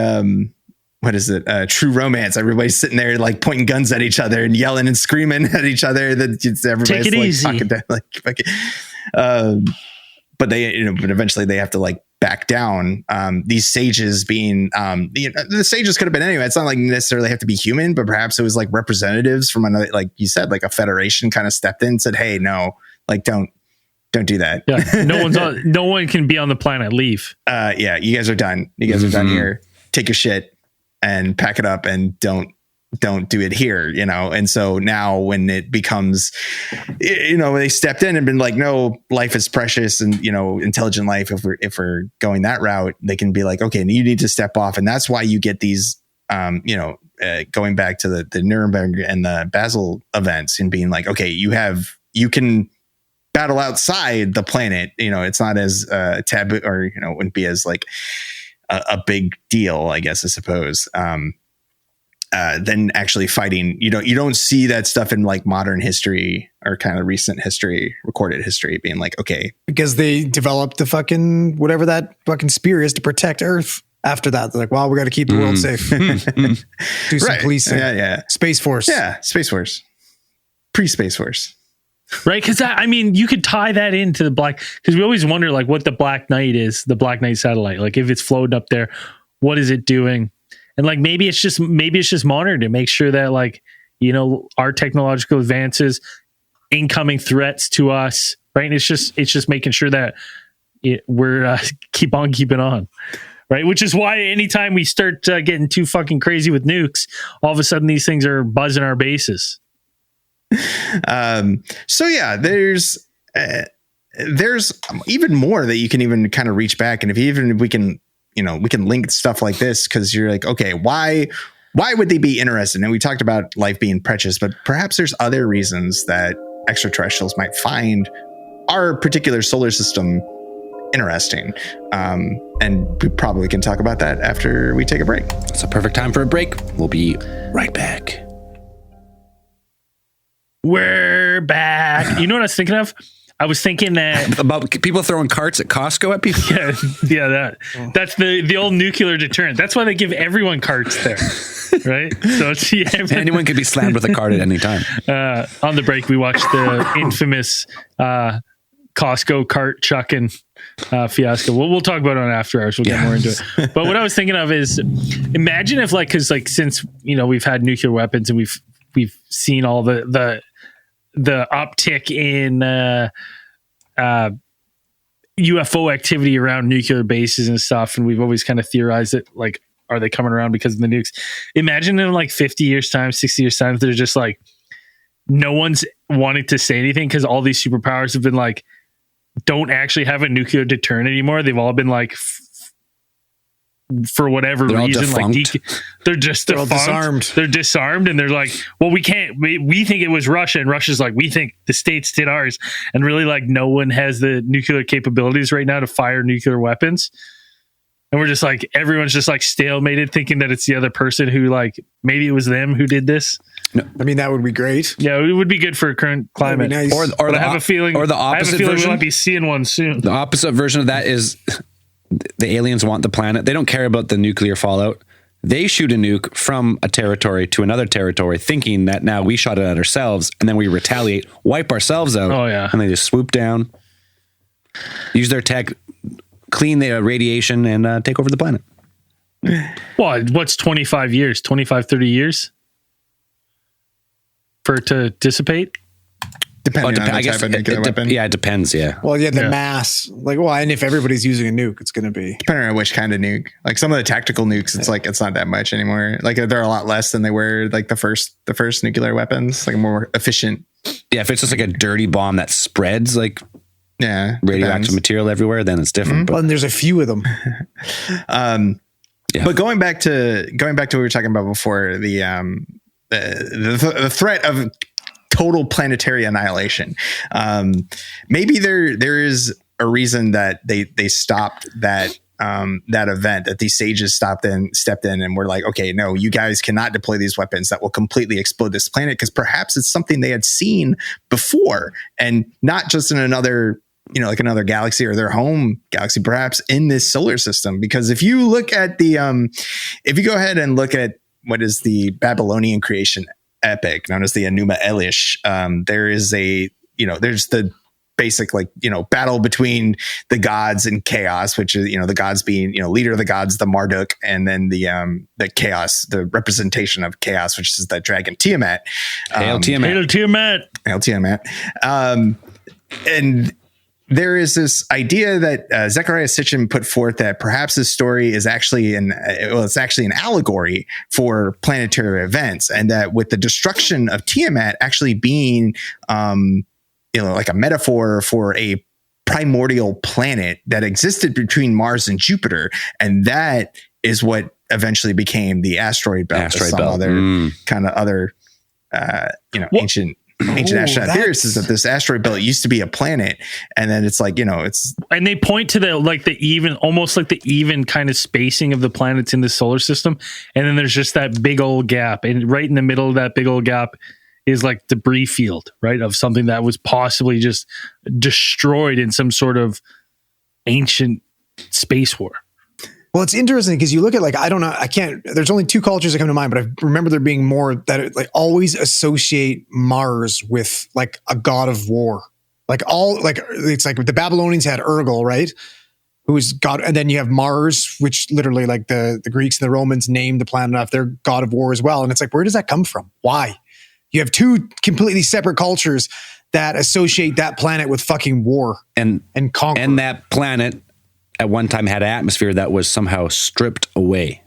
what is it? True Romance. Everybody's sitting there like pointing guns at each other and yelling and screaming at each other. That everybody's take it like easy. talking down, like, but they, but eventually they have to like back down. These sages being, the sages could have been anyway. It's not like necessarily have to be human, but perhaps it was like representatives from another, like you said, like a federation kind of stepped in and said, hey, no, like don't do that. Yeah, no one can be on the planet. Leave. Yeah, you guys are done. You guys are done here. Take your shit and pack it up and don't do it here, And so now when it becomes, they stepped in and been like, no, life is precious and, intelligent life. If we're going that route, they can be like, okay, you need to step off. And that's why you get these, going back to the Nuremberg and the Basel events and being like, okay, you can battle outside the planet. It's not as taboo, or, it wouldn't be as like, a big deal, I guess, I suppose. Than actually fighting. You don't see that stuff in like modern history or kind of recent history, recorded history, being like, okay, because they developed the fucking whatever that fucking spear is to protect Earth. After that, they're like, well, we got to keep the world safe. Do some policing. Yeah. Space Force. Yeah, Space Force. Pre-Space Force. Right, because I mean, you could tie that into the black, because we always wonder like what the Black Knight is, the Black Knight satellite. Like if it's floating up there, what is it doing? And like maybe it's just monitored to make sure that like, you know, our technological advances, incoming threats to us, right? And it's just making sure that we're keep on keeping on, right? Which is why anytime we start getting too fucking crazy with nukes, all of a sudden these things are buzzing our bases. So yeah, there's even more that you can even kind of reach back, and if we can link stuff like this, because you're like, okay, why would they be interested? And we talked about life being precious, but perhaps there's other reasons that extraterrestrials might find our particular solar system interesting. And we probably can talk about that after we take a break. It's a perfect time for a break. We'll be right back. We're back. You know what I was thinking of? I was thinking that about people throwing carts at Costco at people. That's the old nuclear deterrent. That's why they give everyone carts there, right? So anyone could be slammed with a cart at any time. On the break, we watched the infamous Costco cart chucking fiasco. We'll talk about it on After Hours. We'll get more into it. But what I was thinking of is, imagine if because since we've had nuclear weapons and we've seen all the uptick in UFO activity around nuclear bases and stuff, and we've always kind of theorized that like, are they coming around because of the nukes? Imagine in like 50 years time, 60 years time, they're just like, no one's wanting to say anything because all these superpowers have been like, don't actually have a nuclear deterrent anymore. They've all been like, for whatever reason, like they're disarmed. They're disarmed, and they're like, well, we can't. We think it was Russia, and Russia's like, we think the States did ours, and really, like, no one has the nuclear capabilities right now to fire nuclear weapons, and we're just like, everyone's just like stalemated, thinking that it's the other person who, like, maybe it was them who did this. No, I mean, that would be great. Yeah, it would be good for current climate. Nice. Or I have a feeling, or the opposite version. We might be seeing one soon. The opposite version of that is, the aliens want the planet. They don't care about the nuclear fallout. They shoot a nuke from a territory to another territory, thinking that now we shot it at ourselves, and then we retaliate, wipe ourselves out. Oh, yeah. And they just swoop down, use their tech, clean the radiation, and take over the planet. Well, what's 25 years, 25, 30 years for it to dissipate? Depending on the type of nuclear weapon. Yeah, it depends, yeah. Well, yeah, the mass. Like, well, and if everybody's using a nuke, it's going to be. Depending on which kind of nuke. Like some of the tactical nukes, it's like, it's not that much anymore. Like they're a lot less than they were like the first nuclear weapons, like more efficient. Yeah, if it's just like a dirty bomb that spreads like radioactive material everywhere, then it's different. Well, and there's a few of them. But going back to what we were talking about before, the threat of total planetary annihilation. Maybe there is a reason that they stopped that event, that these sages stepped in and were like, okay, no, you guys cannot deploy these weapons that will completely explode this planet, because perhaps it's something they had seen before, and not just in another, like another galaxy or their home galaxy, perhaps in this solar system. Because if you look at if you go ahead and look at what is the Babylonian creation epic known as the Enuma Elish, there is there's the basic battle between the gods and chaos, which is the gods being leader of the gods, the Marduk, and then the chaos, the representation of chaos, which is the dragon Tiamat. Hail Tiamat. And there is this idea that Zecharia Sitchin put forth that perhaps this story is actually it's actually an allegory for planetary events, and that with the destruction of Tiamat actually being like a metaphor for a primordial planet that existed between Mars and Jupiter, and that is what eventually became the asteroid belt. Other kind of other ancient. ancient astronaut theorists is that this asteroid belt used to be a planet, and then it's like, it's, and they point to almost like the even kind of spacing of the planets in the solar system, and then there's just that big old gap, and right in the middle of that big old gap is like debris field, right, of something that was possibly just destroyed in some sort of ancient space war. Well, it's interesting because you look at I don't know, there's only two cultures that come to mind, but I remember there being more that always associate Mars with like a god of war. It's like the Babylonians had Urgal, right? Who's god, and then you have Mars, which literally like the Greeks and the Romans named the planet after their god of war as well. And it's like, where does that come from? Why? You have two completely separate cultures that associate that planet with fucking war and conquer. And that planet at one time had an atmosphere that was somehow stripped away.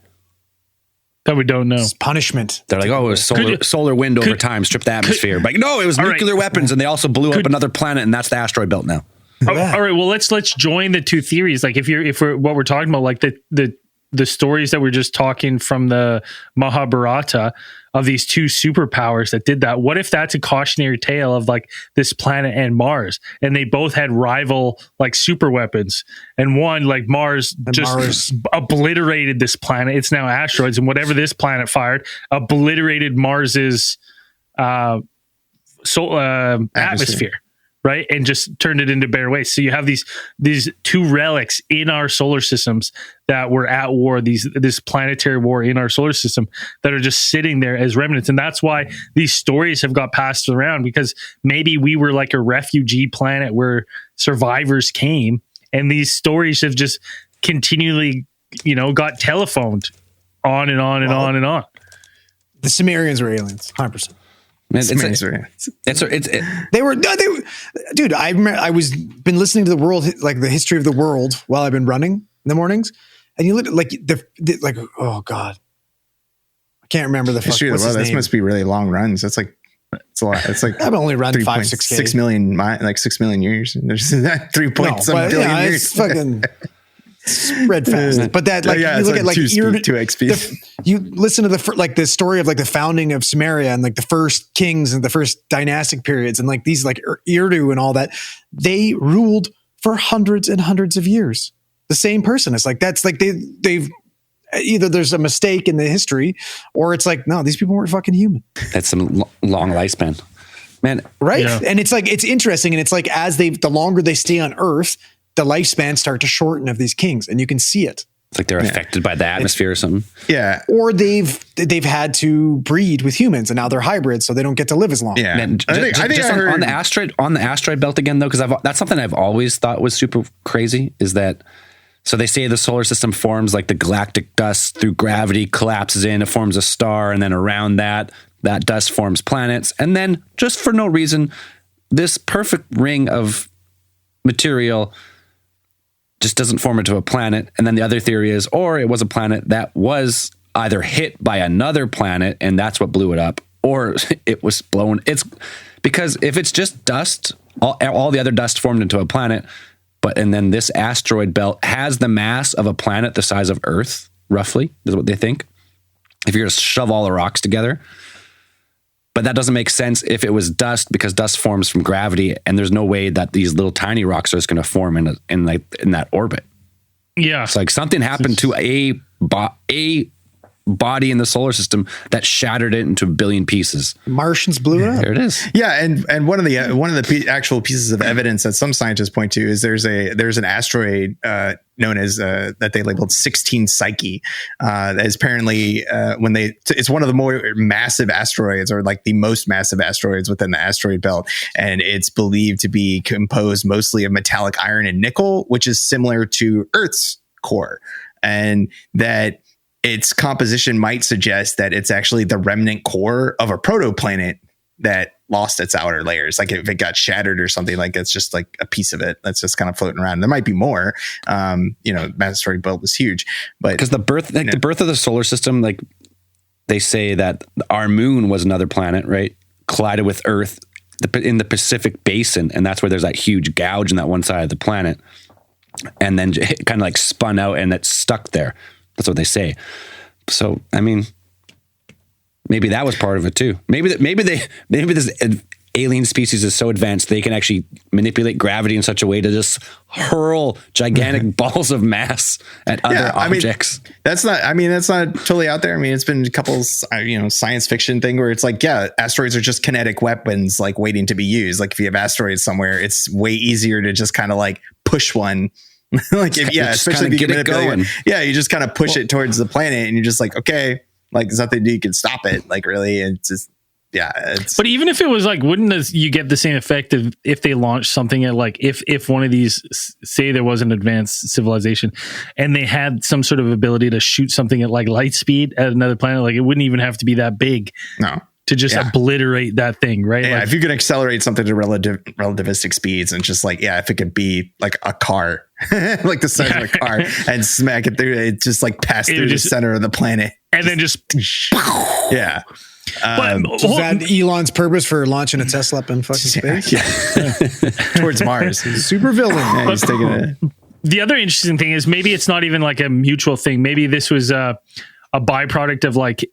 That we don't know. It's punishment. They're like, oh, it was solar wind over time, stripped the atmosphere. But no, it was nuclear weapons, and they also blew up another planet, and that's the asteroid belt now. All right, well, let's join the two theories. Like if we're what we're talking about, like the stories that we're just talking from the Mahabharata of these two superpowers that did that. What if that's a cautionary tale of like this planet and Mars, and they both had rival like super weapons, and one like Mars obliterated this planet. It's now asteroids, and whatever this planet fired obliterated Mars's atmosphere. Right, and just turned it into bare waste. So you have these two relics in our solar systems that were at war. This planetary war in our solar system that are just sitting there as remnants, and that's why these stories have got passed around, because maybe we were like a refugee planet where survivors came, and these stories have just continually, got telephoned on and on and on and on. The Sumerians were aliens, 100%. They were, dude. I remember been listening to the world, like the history of the world, while I've been running in the mornings, and you look at oh god, I can't remember the history of the world. This must be really long runs. It's a lot. It's like I've only run 6 million, like 6 million years. There's 3 point some billion years. It's fucking spread fast. But that, like, you look at like two XP. You listen to the story of like the founding of Sumeria and like the first kings and the first dynastic periods and like these like Urdu and all that. They ruled for hundreds and hundreds of years. The same person. It's like that's like they've either there's a mistake in the history, or it's like no, these people weren't fucking human. That's some long lifespan, man. Right? Yeah. And it's like it's interesting, and it's like the longer they stay on Earth, the lifespan start to shorten of these kings, and you can see it. It's like they're affected by the atmosphere or something. Yeah. Or they've had to breed with humans, and now they're hybrids, so they don't get to live as long. Yeah. Man, I think on the asteroid belt again, though, because that's something I've always thought was super crazy, is that so they say the solar system forms like the galactic dust through gravity, collapses in, it forms a star, and then around that dust forms planets, and then just for no reason, this perfect ring of material just doesn't form into a planet. And then the other theory is, or it was a planet that was either hit by another planet and that's what blew it up, or it was blown. It's because if it's just dust, all the other dust formed into a planet, and then this asteroid belt has the mass of a planet the size of Earth, roughly, is what they think. If you're going to shove all the rocks together. But that doesn't make sense if it was dust, because dust forms from gravity, and there's no way that these little tiny rocks are just going to form in that orbit. Yeah, it's like something happened to a body in the solar system that shattered it into a billion pieces. Martians blew it up. There it is. Yeah, and one of the actual pieces of evidence that some scientists point to is there's an asteroid known as that they labeled 16 Psyche that is apparently it's one of the more massive asteroids, or like the most massive asteroids within the asteroid belt, and it's believed to be composed mostly of metallic iron and nickel, which is similar to Earth's core, and that its composition might suggest that it's actually the remnant core of a protoplanet that lost its outer layers. Like if it got shattered or something, like it's just like a piece of it that's just kind of floating around. There might be more. Asteroid belt was huge, but because the birth of the solar system, like they say that our moon was another planet, right? Collided with Earth in the Pacific Basin, and that's where there's that huge gouge in that one side of the planet, and then it kind of like spun out and it's stuck there. That's what they say. So, I mean, maybe that was part of it too. Maybe this alien species is so advanced they can actually manipulate gravity in such a way to just hurl gigantic balls of mass at other objects. That's not totally out there. I mean, it's been a couple, science fiction thing where it's like, yeah, asteroids are just kinetic weapons, like waiting to be used. Like if you have asteroids somewhere, it's way easier to just kind of like push one. Especially if you can manipulate it. Yeah, you just kind of push it towards the planet, and you're just like, okay, like there's nothing you can stop it. Like really, it's just but even if it was like, wouldn't you get the same effect if they launched something at like if one of these, say there was an advanced civilization and they had some sort of ability to shoot something at like light speed at another planet, like it wouldn't even have to be that big. No. To just obliterate that thing, right? Yeah, like, if you could accelerate something to relativistic speeds and just like, if it could be like a car, like the size of a car and smack it through, it just like pass through the center of the planet. And then just yeah. Is that Elon's purpose for launching a Tesla up in fucking space? Yeah. Towards Mars. Super villain. Yeah, he's taking it. The other interesting thing is maybe it's not even like a mutual thing. Maybe this was a byproduct of like,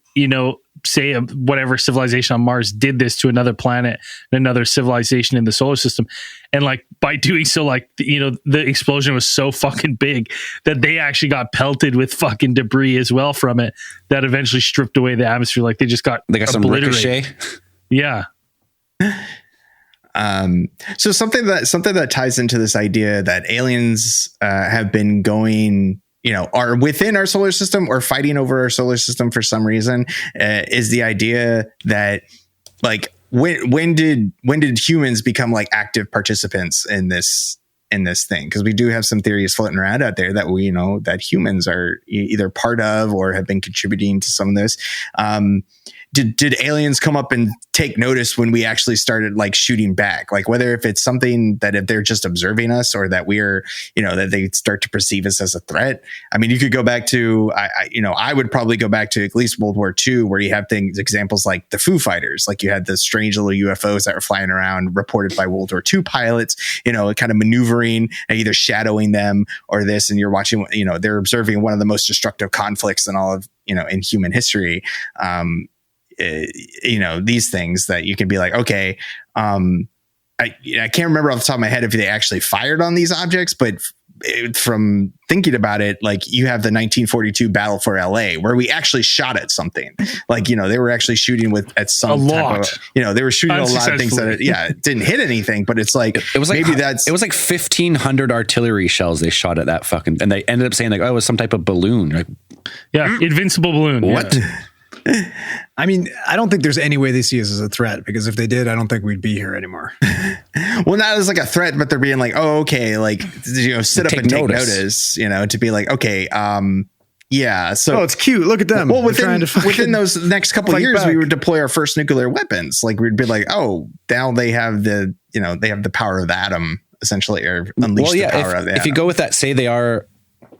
say whatever civilization on Mars did this to another planet and another civilization in the solar system. And like by doing so, like, the explosion was so fucking big that they actually got pelted with fucking debris as well from it that eventually stripped away the atmosphere. Like they got some ricochet. Yeah. So something that ties into this idea that aliens have been going, are within our solar system or fighting over our solar system for some reason, is the idea that like when did humans become like active participants in this thing? Because we do have some theories floating around out there that we that humans are either part of or have been contributing to some of this. Did aliens come up and take notice when we actually started like shooting back? Like whether if it's something that if they're just observing us or that we're, that they start to perceive us as a threat. I mean, you could go back to, I would probably go back to at least World War II, where you have examples like the Foo Fighters, like you had the strange little UFOs that were flying around reported by World War II pilots, kind of maneuvering and either shadowing them or this, and you're watching, they're observing one of the most destructive conflicts in all of, in human history. These things that you can be like, okay, I can't remember off the top of my head if they actually fired on these objects, but from thinking about it, like you have the 1942 battle for LA where we actually shot at something. Like, they were actually shooting at some type of, they were shooting a lot of things that, it didn't hit anything, but it's like, it was like, maybe it was like 1,500 artillery shells they shot at that fucking, and they ended up saying like, oh, it was some type of balloon. Like, invincible balloon. What? Yeah. I mean, I don't think there's any way they see us as a threat, because if they did, I don't think we'd be here anymore. Well, not as like a threat, but they're being like, oh, okay, like, sit up and take notice, to be like, okay, yeah. So it's cute. Look at them. Well, within those next couple of years, we would deploy our first nuclear weapons. Like we'd be like, oh, now they have the power of the atom, essentially, or unleash the power of the atom. If you go with that, say they're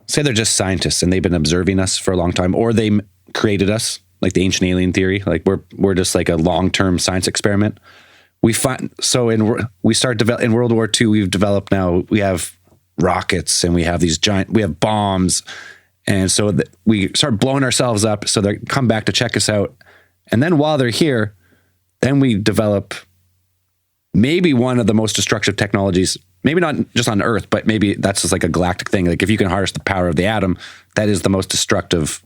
just scientists and they've been observing us for a long time, or they created us. Like the ancient alien theory, like we're just like a long-term science experiment. We start in World War II. We've developed now. We have rockets and we have we have bombs, and so we start blowing ourselves up. So they come back to check us out, and then while they're here, then we develop maybe one of the most destructive technologies. Maybe not just on Earth, but maybe that's just like a galactic thing. Like if you can harness the power of the atom, that is the most destructive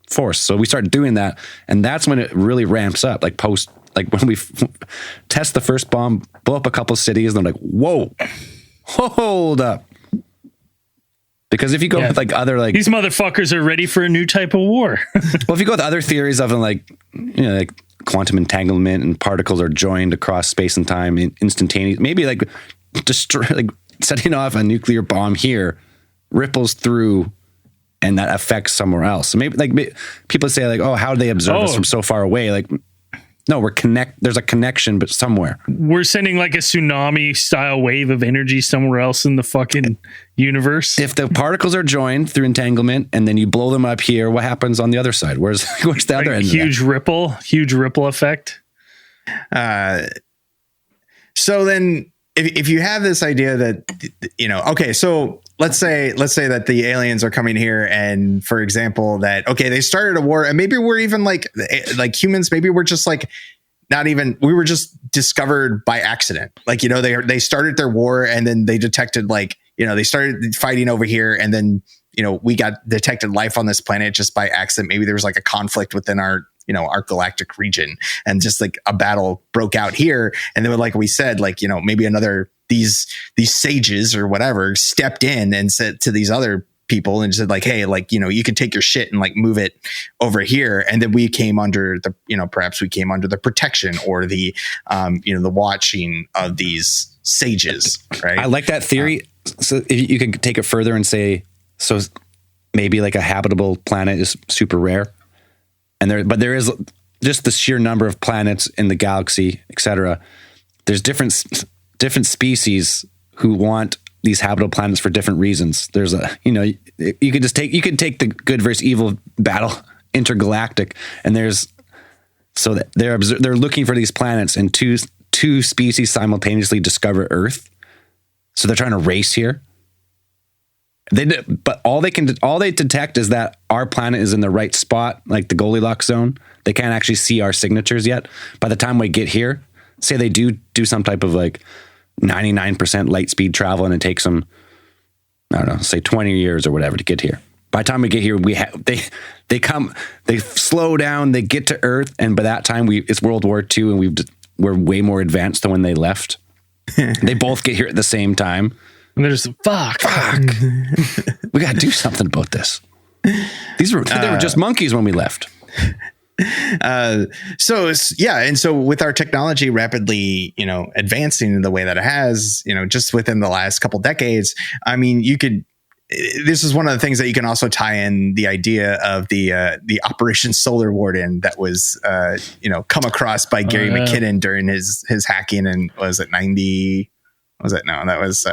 force. So we start doing that, and that's when it really ramps up. Like when we test the first bomb, blow up a couple cities, and they're like, "Whoa, hold up!" Because if you go with like other like these motherfuckers are ready for a new type of war. Well, if you go with other theories of like like quantum entanglement and particles are joined across space and time instantaneously, maybe like setting off a nuclear bomb here ripples through. And that affects somewhere else. So maybe people say like, oh, how do they observe us from so far away? Like, no, there's a connection, but somewhere. We're sending like a tsunami style wave of energy somewhere else in the fucking universe. If the particles are joined through entanglement and then you blow them up here, what happens on the other side? Where's the other end? Huge ripple effect. So then if you have this idea that, okay, so let's say that the aliens are coming here, and for example, that, okay, they started a war, and maybe we're even like humans, maybe we're just like, we were just discovered by accident. Like, you know, they started their war and then they detected like, you know, they started fighting over here and then, you know, we got detected life on this planet just by accident. Maybe there was like a conflict within our, you know, our galactic region and just like a battle broke out here. And then like we said, like, you know, maybe another, these sages or whatever stepped in and said to these other people and said like, hey, like, you know, you can take your shit and like move it over here. And then we came under the, you know, perhaps we came under the protection or the, you know, the watching of these sages. Right. I like that theory. So if you could take it further and say, so maybe like a habitable planet is super rare. And there is just the sheer number of planets in the galaxy, et cetera. There's different species who want these habitable planets for different reasons. There's a, you know, you can take the good versus evil battle intergalactic, and there's, so that they're looking for these planets, and two species simultaneously discover Earth. So they're trying to race here. But all they detect is that our planet is in the right spot, like the Goldilocks zone. They can't actually see our signatures yet. By the time we get here, say they do some type of like 99% light speed travel, and it takes them, I don't know, say 20 years or whatever to get here. By the time we get here, they slow down, they get to Earth, and by that time it's World War II, and we're way more advanced than when they left. They both get here at the same time. And there's fuck. We got to do something about this. They were just monkeys when we left. So and so with our technology rapidly, you know, advancing in the way that it has, you know, just within the last couple decades, I mean, this is one of the things that you can also tie in the idea of the Operation Solar Warden that was, you know, come across by Gary McKinnon during his hacking. And was it 90? Was it? No, that was,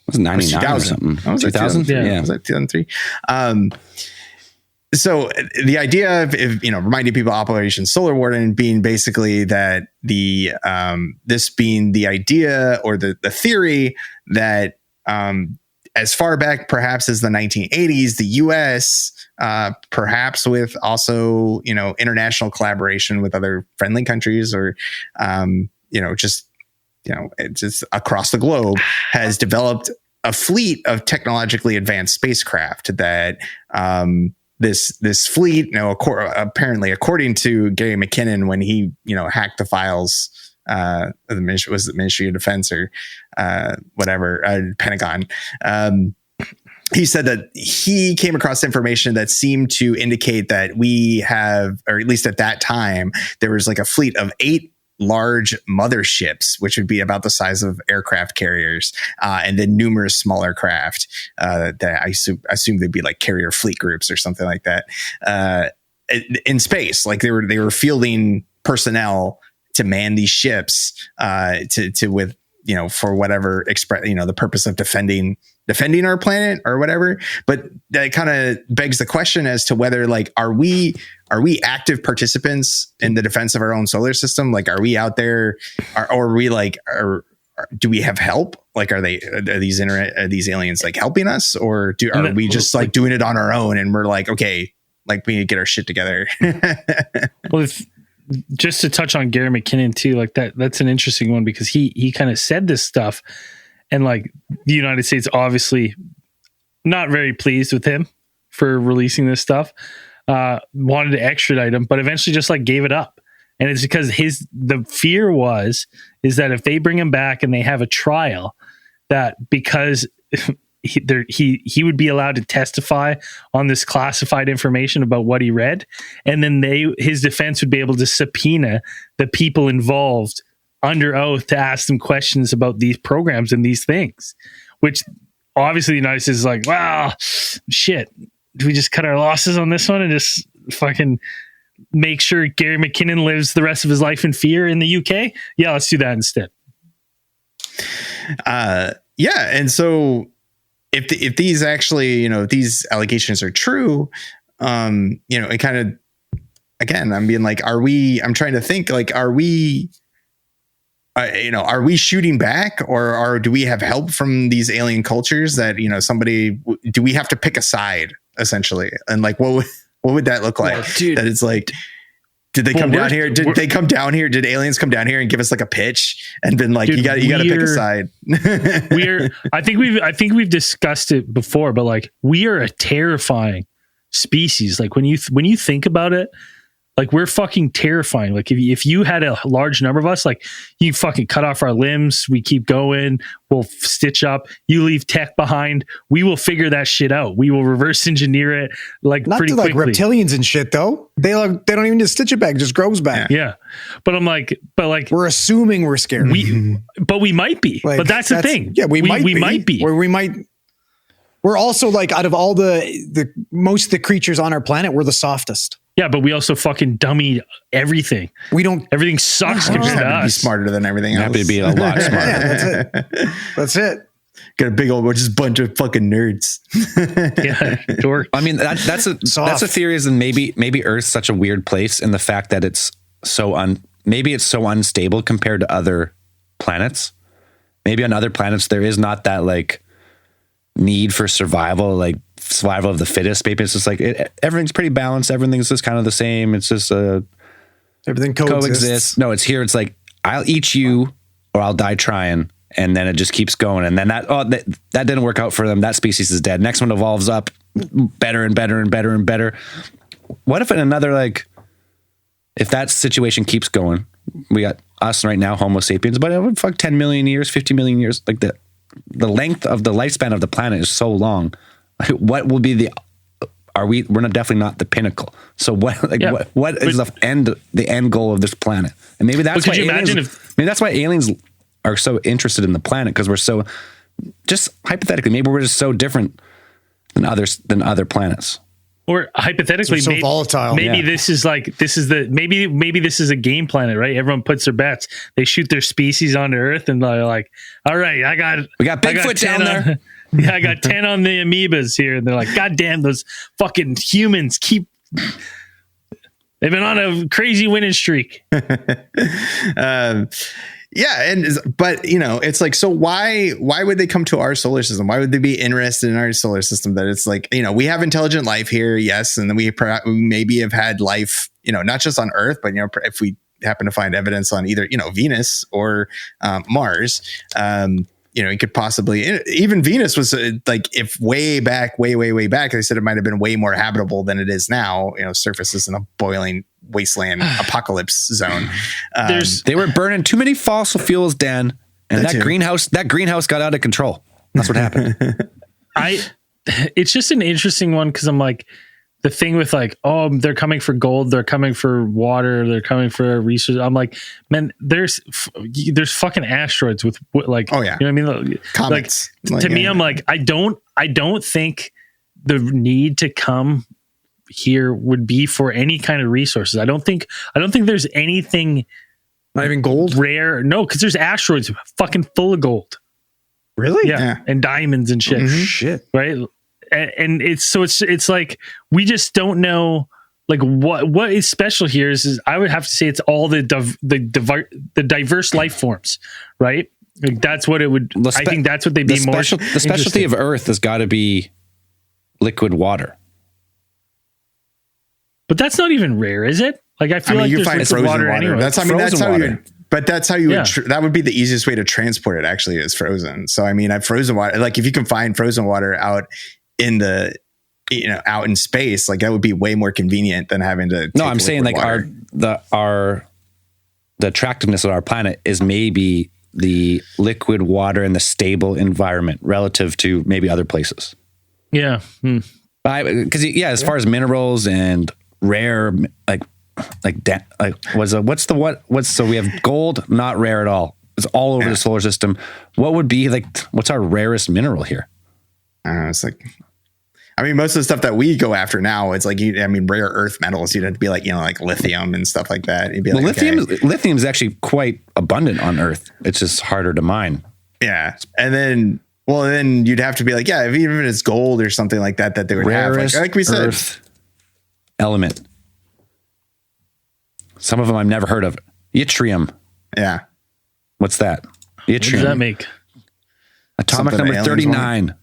was it 99 or something? 2000? Yeah. Was that 2003? So the idea of, you know, reminding people of Operation Solar Warden being basically that this being the idea or the theory that as far back perhaps as the 1980s, the U.S., perhaps with also, you know, international collaboration with other friendly countries or, you know, just across the globe, has developed a fleet of technologically advanced spacecraft that this fleet, you know, apparently according to Gary McKinnon, when he, you know, hacked the files, the Ministry of Defense or whatever, Pentagon. He said that he came across information that seemed to indicate that we have, or at least at that time, there was like a fleet of 8 large motherships, which would be about the size of aircraft carriers, and then numerous smaller craft that I assume they'd be like carrier fleet groups or something like that in space. Like they were fielding personnel to man these ships to with, you know, for whatever the purpose of defending our planet or whatever. But that kind of begs the question as to whether, like, are we active participants in the defense of our own solar system? Like, are we out there, or are we like, do we have help? Like, are these aliens like helping us, or are we just like doing it on our own? And we're like, okay, like we need to get our shit together. Well, just to touch on Gary McKinnon too, like that's an interesting one, because he kind of said this stuff, and like the United States obviously not very pleased with him for releasing this stuff, wanted to extradite him, but eventually just like gave it up. And it's because the fear is that if they bring him back and they have a trial, that because he would be allowed to testify on this classified information about what he read, and then his defense would be able to subpoena the people involved under oath to ask them questions about these programs and these things, which obviously the United States is like, wow, shit, do we just cut our losses on this one and just fucking make sure Gary McKinnon lives the rest of his life in fear in the UK? Yeah, let's do that instead. Yeah. And so if these actually, you know, if these allegations are true, you know, it kind of, again, I'm being like, I'm trying to think, like, are we shooting back, or do we have help from these alien cultures that, you know, do we have to pick a side essentially? And like, what would that look like? Well, dude, that it's like, Did they come down here? Did they come down here? Did aliens come down here and give us like a pitch and been like, dude, you got to pick a side? I think we've discussed it before, but like we are a terrifying species. Like when you think about it, like we're fucking terrifying. Like if you had a large number of us, like you fucking cut off our limbs, we keep going, we'll stitch up, you leave tech behind, we will figure that shit out. We will reverse engineer it like not pretty to like quickly. Reptilians and shit though. They don't even just stitch it back, it just grows back. Yeah. But we're assuming we're scared. But we might be. Like, but that's the thing. Yeah, we might be. Or we might. We're also like out of all the most of the creatures on our planet, we're the softest. Yeah, but we also fucking dummy everything. Everything sucks compared to us. Be smarter than everything else. Happy to be a lot smarter. Yeah, that's it. Got a big old, we're just a bunch of fucking nerds. Yeah, dork. I mean, that's a theory. Is maybe Earth's such a weird place in the fact that it's maybe it's so unstable compared to other planets. Maybe on other planets there is not that like need for survival, like survival of the fittest. Maybe it's just like everything's pretty balanced. Everything's just kind of the same. It's just everything coexists. No, it's here. It's like I'll eat you or I'll die trying, and then it just keeps going. And then that didn't work out for them. That species is dead. Next one evolves up better and better and better and better. What if if that situation keeps going, we got us right now, Homo sapiens, but it would fuck 10 million years, 50 million years, like the length of the lifespan of the planet is so long. What will be we're not definitely not the pinnacle. So what is the end goal of this planet? And maybe that's why aliens are so interested in the planet, because we're so, just hypothetically, maybe we're just so different than other planets. Or hypothetically, so volatile. Maybe this is maybe this is a game planet, right? Everyone puts their bets. They shoot their species onto Earth, and they're like, "All right, we got Bigfoot down there. Yeah, I got 10 on the amoebas here." And they're like, "God damn, those fucking humans they've been on a crazy winning streak." Yeah, but it's like, so why would they come to our solar system? Why would they be interested in our solar system? That it's like, we have intelligent life here, yes, and then we maybe have had life, not just on Earth, but if we happen to find evidence on either Venus or Mars, you could possibly, even Venus was like, if way back, they said it might have been way more habitable than it is now. Surface isn't a boiling wasteland apocalypse zone. They were burning too many fossil fuels, Dan, and that greenhouse got out of control. That's what happened. It's just an interesting one, because I'm like, the thing with like, oh, they're coming for gold, they're coming for water, they're coming for research. I'm like, man, there's fucking asteroids with like, oh yeah, you know what I mean? Comets. Like, to me, I'm like, I don't think the need to come here would be for any kind of resources. I don't think there's anything, not even gold, rare. No, because there's asteroids fucking full of gold. Really? Yeah. And diamonds and shit. Mm-hmm. Shit. Right. And it's like, we just don't know like what is special here is I would have to say it's all the diverse life forms, right? Like that's what it would. I think that's what they'd be more. The specialty of Earth has got to be liquid water. But that's not even rare, is it? Like I feel like you there's find liquid water anyway. That's how you. But that's how you would. That would be the easiest way to transport it. Actually, is frozen. So I mean, frozen water. Like if you can find frozen water out in the, out in space, like that would be way more convenient than having to. No, I'm saying like water. the attractiveness of our planet is maybe the liquid water and the stable environment relative to maybe other places. Yeah. Because as far as minerals and rare, so we have gold, not rare at all. It's all over the solar system. What would be what's our rarest mineral here? I don't know. It's like, most of the stuff that we go after now, it's like, rare earth metals, you'd have to be like, like lithium and stuff like that. You'd be lithium is actually quite abundant on Earth. It's just harder to mine. Yeah. And then, then you'd have to be like, even if it's gold or something like that they would rarest have. Like we said, Earth element. Some of them I've never heard of. Yttrium. Yeah. What's that? Yttrium. What does that make? Atomic number 39.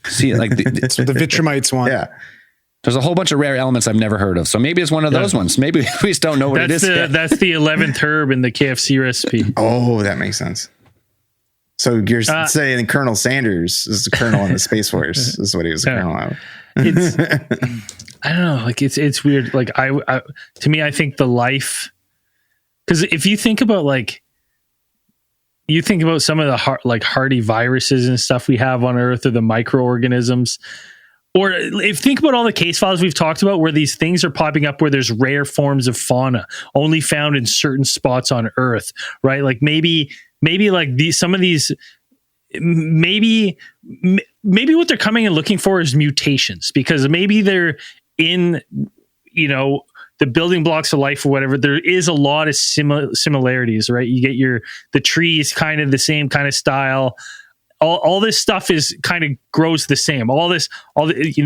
See, like it's the Vitrumites one. Yeah. There's a whole bunch of rare elements I've never heard of. So maybe it's one of those ones. Maybe we just don't know what it is. That's the 11th herb in the KFC recipe. Oh, that makes sense. So you're saying Colonel Sanders is the colonel in the Space Force. Is what he was a colonel of. It's, I don't know. Like it's weird. Like I to me, I think the life, because if you think about some of the hardy viruses and stuff we have on Earth, or the microorganisms, or if think about all the case files we've talked about where these things are popping up, where there's rare forms of fauna only found in certain spots on Earth, right? Like maybe like some of these, maybe what they're coming and looking for is mutations, because maybe they're in, the building blocks of life or whatever. There is a lot of similarities, right? You get the trees kind of the same kind of style. All this stuff is kind of grows the same.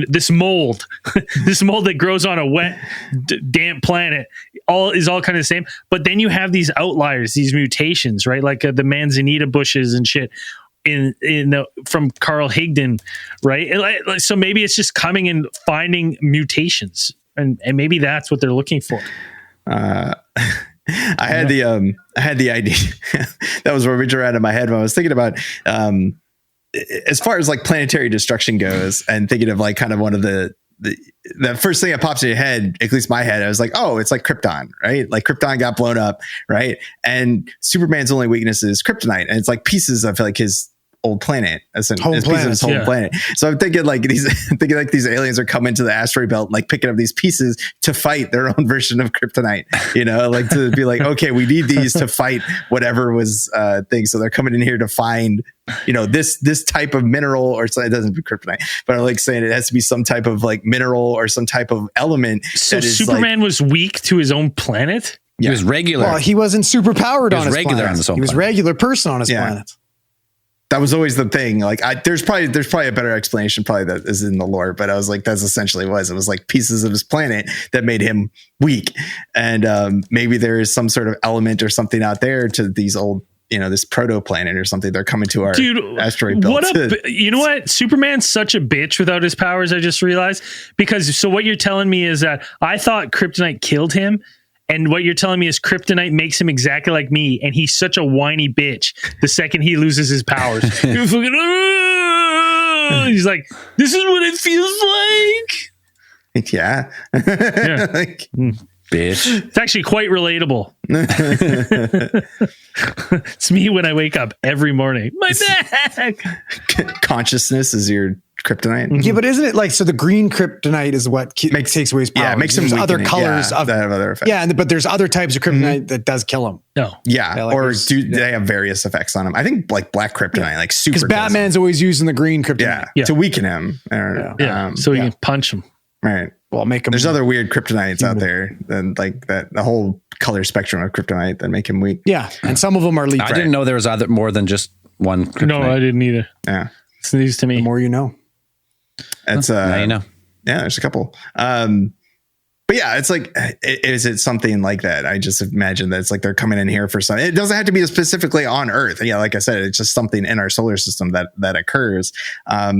This mold, this mold that grows on a wet, damp planet, is all kind of the same. But then you have these outliers, these mutations, right? Like the manzanita bushes and shit from Carl Higdon, right? So maybe it's just coming and finding mutations, and maybe that's what they're looking for. I had the idea that was what around in my head when I was thinking about as far as like planetary destruction goes, and thinking of like kind of one of the first thing that pops in your head, at least my head, I was like, oh, it's like Krypton, right? Like Krypton got blown up, right? And Superman's only weakness is kryptonite, and it's like pieces of like his old planet, as pieces of his whole planet. So I'm thinking like these aliens are coming to the asteroid belt, like picking up these pieces to fight their own version of kryptonite, like to be like, okay, we need these to fight whatever was thing. So they're coming in here to find, this type of mineral, or it doesn't be kryptonite, but I'm like saying it has to be some type of like mineral or some type of element. So Superman was weak to his own planet? He was regular. Well, he wasn't super powered on his planet. He was regular person on his planet. That was always the thing. Like, there's probably a better explanation, probably that is in the lore, but I was like, that's essentially what it was. It was like pieces of his planet that made him weak, and maybe there is some sort of element or something out there to these old, this proto planet or something. They're coming to our asteroid belt. You know what? Superman's such a bitch without his powers. I just realized, because so what you're telling me is that I thought kryptonite killed him. And what you're telling me is kryptonite makes him exactly like me, and he's such a whiny bitch the second he loses his powers. He's like, this is what it feels like. Yeah. Like, bitch. It's actually quite relatable. It's me when I wake up every morning. My back. Consciousness is your kryptonite. Yeah, but isn't it like, so the green kryptonite is what takes away his power? Yeah, it makes him other colors that have other effects. Yeah, but there's other types of kryptonite that does kill him. No. Yeah, or they have various effects on him? I think like black kryptonite, like super. Because Batman's always using the green kryptonite. Yeah, to weaken him. So you can punch him. Right. Well, make him. There's other weird kryptonites out there than like that. The whole color spectrum of kryptonite that make him weak. Yeah, and some of them are lethal. I didn't know there was more than just one kryptonite. No, I didn't either. Yeah, it's news to me. The more you know. It's now you know. Yeah, there's a couple. But yeah, it's like, is it something like that? I just imagine that it's like they're coming in here for something. It doesn't have to be specifically on Earth. Yeah, like I said, it's just something in our solar system that occurs. I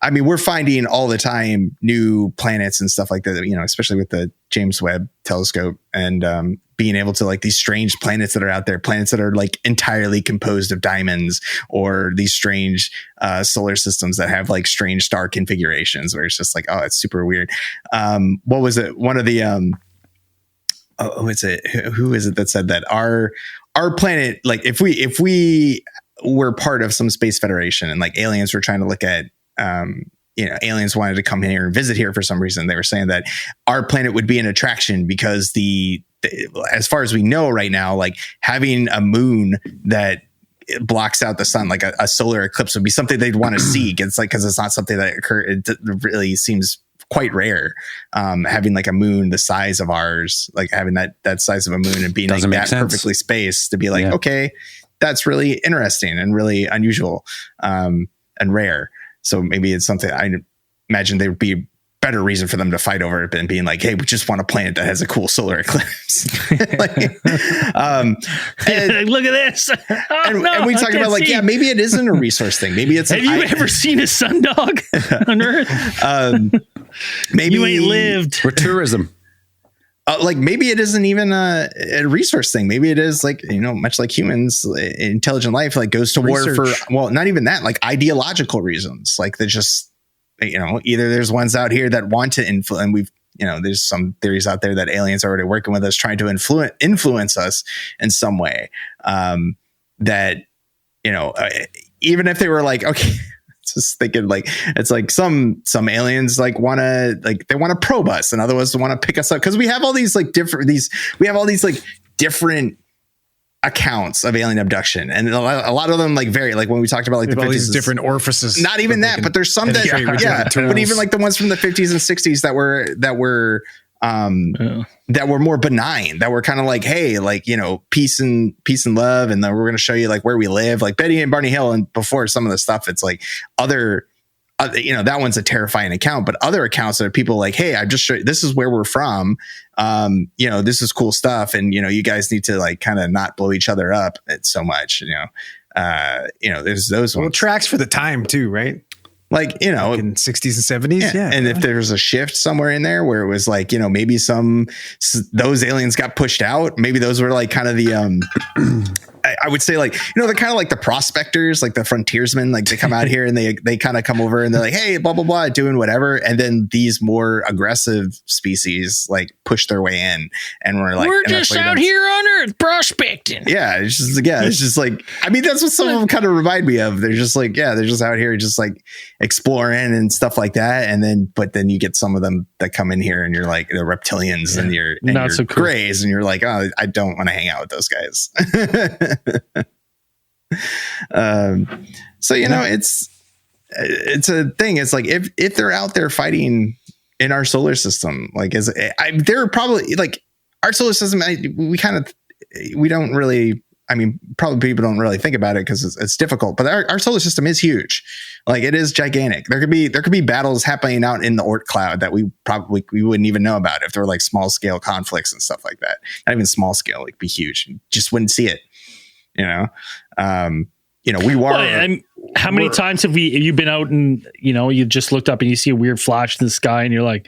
mean, we're finding all the time new planets and stuff like that, especially with the James Webb telescope and being able to like these strange planets that are out there, planets that are like entirely composed of diamonds, or these strange solar systems that have like strange star configurations where it's just like, oh, it's super weird. What was it? One of the who is it that said that our planet, like if we were part of some space federation and like aliens were trying to look at aliens wanted to come here and visit here for some reason, they were saying that our planet would be an attraction because as far as we know right now, like having a moon that blocks out the sun, like a solar eclipse, would be something they'd want to see. It's like, because it's not something that it really seems quite rare. Having like a moon the size of ours, like having that size of a moon and being like that perfectly spaced to be like, okay, that's really interesting and really unusual and rare. So maybe it's something I imagine there would be a better reason for them to fight over it than being like, hey, we just want a planet that has a cool solar eclipse. And look at this. And we talk about like, yeah, maybe it isn't a resource thing. Maybe it's. Have you ever seen a sundog on Earth? maybe you ain't lived. We're tourism. Like maybe it isn't even a resource thing. Maybe it is like, much like humans, intelligent life like goes to war for, well, not even that, like ideological reasons. Like they're just, either there's ones out here that want to influence, and there's some theories out there that aliens are already working with us, trying to influence us in some way. That, even if they were like, okay, just thinking like, it's like some aliens like want to probe us, and other ones want to pick us up. Cause we have all these like different accounts of alien abduction, and a lot of them like vary. Like when we talked about like all these different orifices, not even that, but there's some that, but even like the ones from the 50s and 60s that were more benign, that were kind of like, hey, like, peace and love. And then we're going to show you like where we live, like Betty and Barney Hill. And before some of the stuff, it's like that one's a terrifying account, but other accounts that are people like, hey, I just showed, this is where we're from. This is cool stuff. And, you guys need to like kind of not blow each other up so much, there's those ones. Well, tracks for the time too, right? Like, in 60s and 70s. Yeah. And if there's a shift somewhere in there where it was like, maybe those aliens got pushed out, maybe those were like kind of the, I would say like, they're kind of like the prospectors, like the frontiersmen, like they come out here and they kind of come over and they're like, hey, blah, blah, blah, doing whatever. And then these more aggressive species like push their way in, and we're just out here on Earth prospecting. Yeah. It's just like, I mean, that's what some of them kind of remind me of. They're just like, they're just out here just like exploring and stuff like that. And but then you get some of them that come in here and you're like the reptilians and you're so cool. Grays, and you're like, oh, I don't want to hang out with those guys. So it's a thing. It's like if they're out there fighting in our solar system, like they're probably like our solar system. We don't really. I mean, probably people don't really think about it because it's difficult. But our solar system is huge. Like it is gigantic. There could be battles happening out in the Oort cloud that we wouldn't even know about if there were like small scale conflicts and stuff like that. Not even small scale, like be huge. You just wouldn't see it. We were. Well, how many times have you been out and you just looked up and you see a weird flash in the sky and you're like,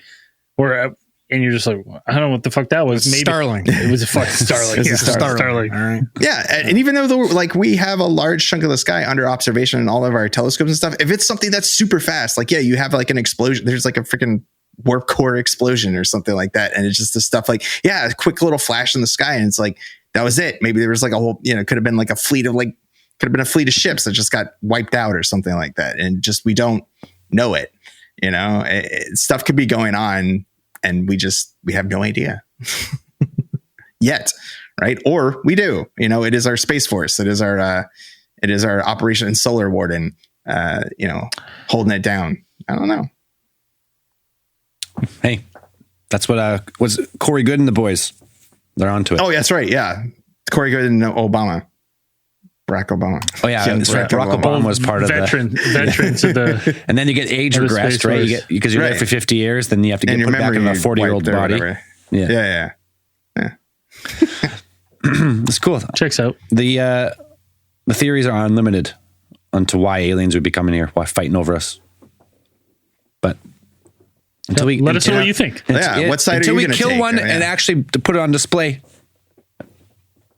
and you're just like, I don't know what the fuck that was. Maybe Starling. It was a fucking Starling. It's Starling. All right. Yeah, and even though we have a large chunk of the sky under observation in all of our telescopes and stuff, if it's something that's super fast, like you have like an explosion. There's like a freaking warp core explosion or something like that, and it's just the stuff like a quick little flash in the sky, and it's like that was it. Maybe there was like a whole could have been like a fleet of ships that just got wiped out or something like that, and just we don't know it. Stuff could be going on. And we have no idea yet. Right. Or we do, it is our Space Force. It is our Operation Solar Warden, holding it down. I don't know. Hey, that's what was Corey Good and the boys. They're onto it. Oh, that's right. Yeah. Corey Good and Obama. Barack Obama. Oh yeah, that's right. Barack Obama was part of veterans of the. And then you get age regressed, right? Because you're there for 50 years, then you have to get put back in a 40-year-old body. Yeah. It's cool. Checks out. The theories are unlimited onto why aliens would be coming here, why fighting over us. But until let us know what you think. Yeah, what side until are you we kill one and actually to put it on display,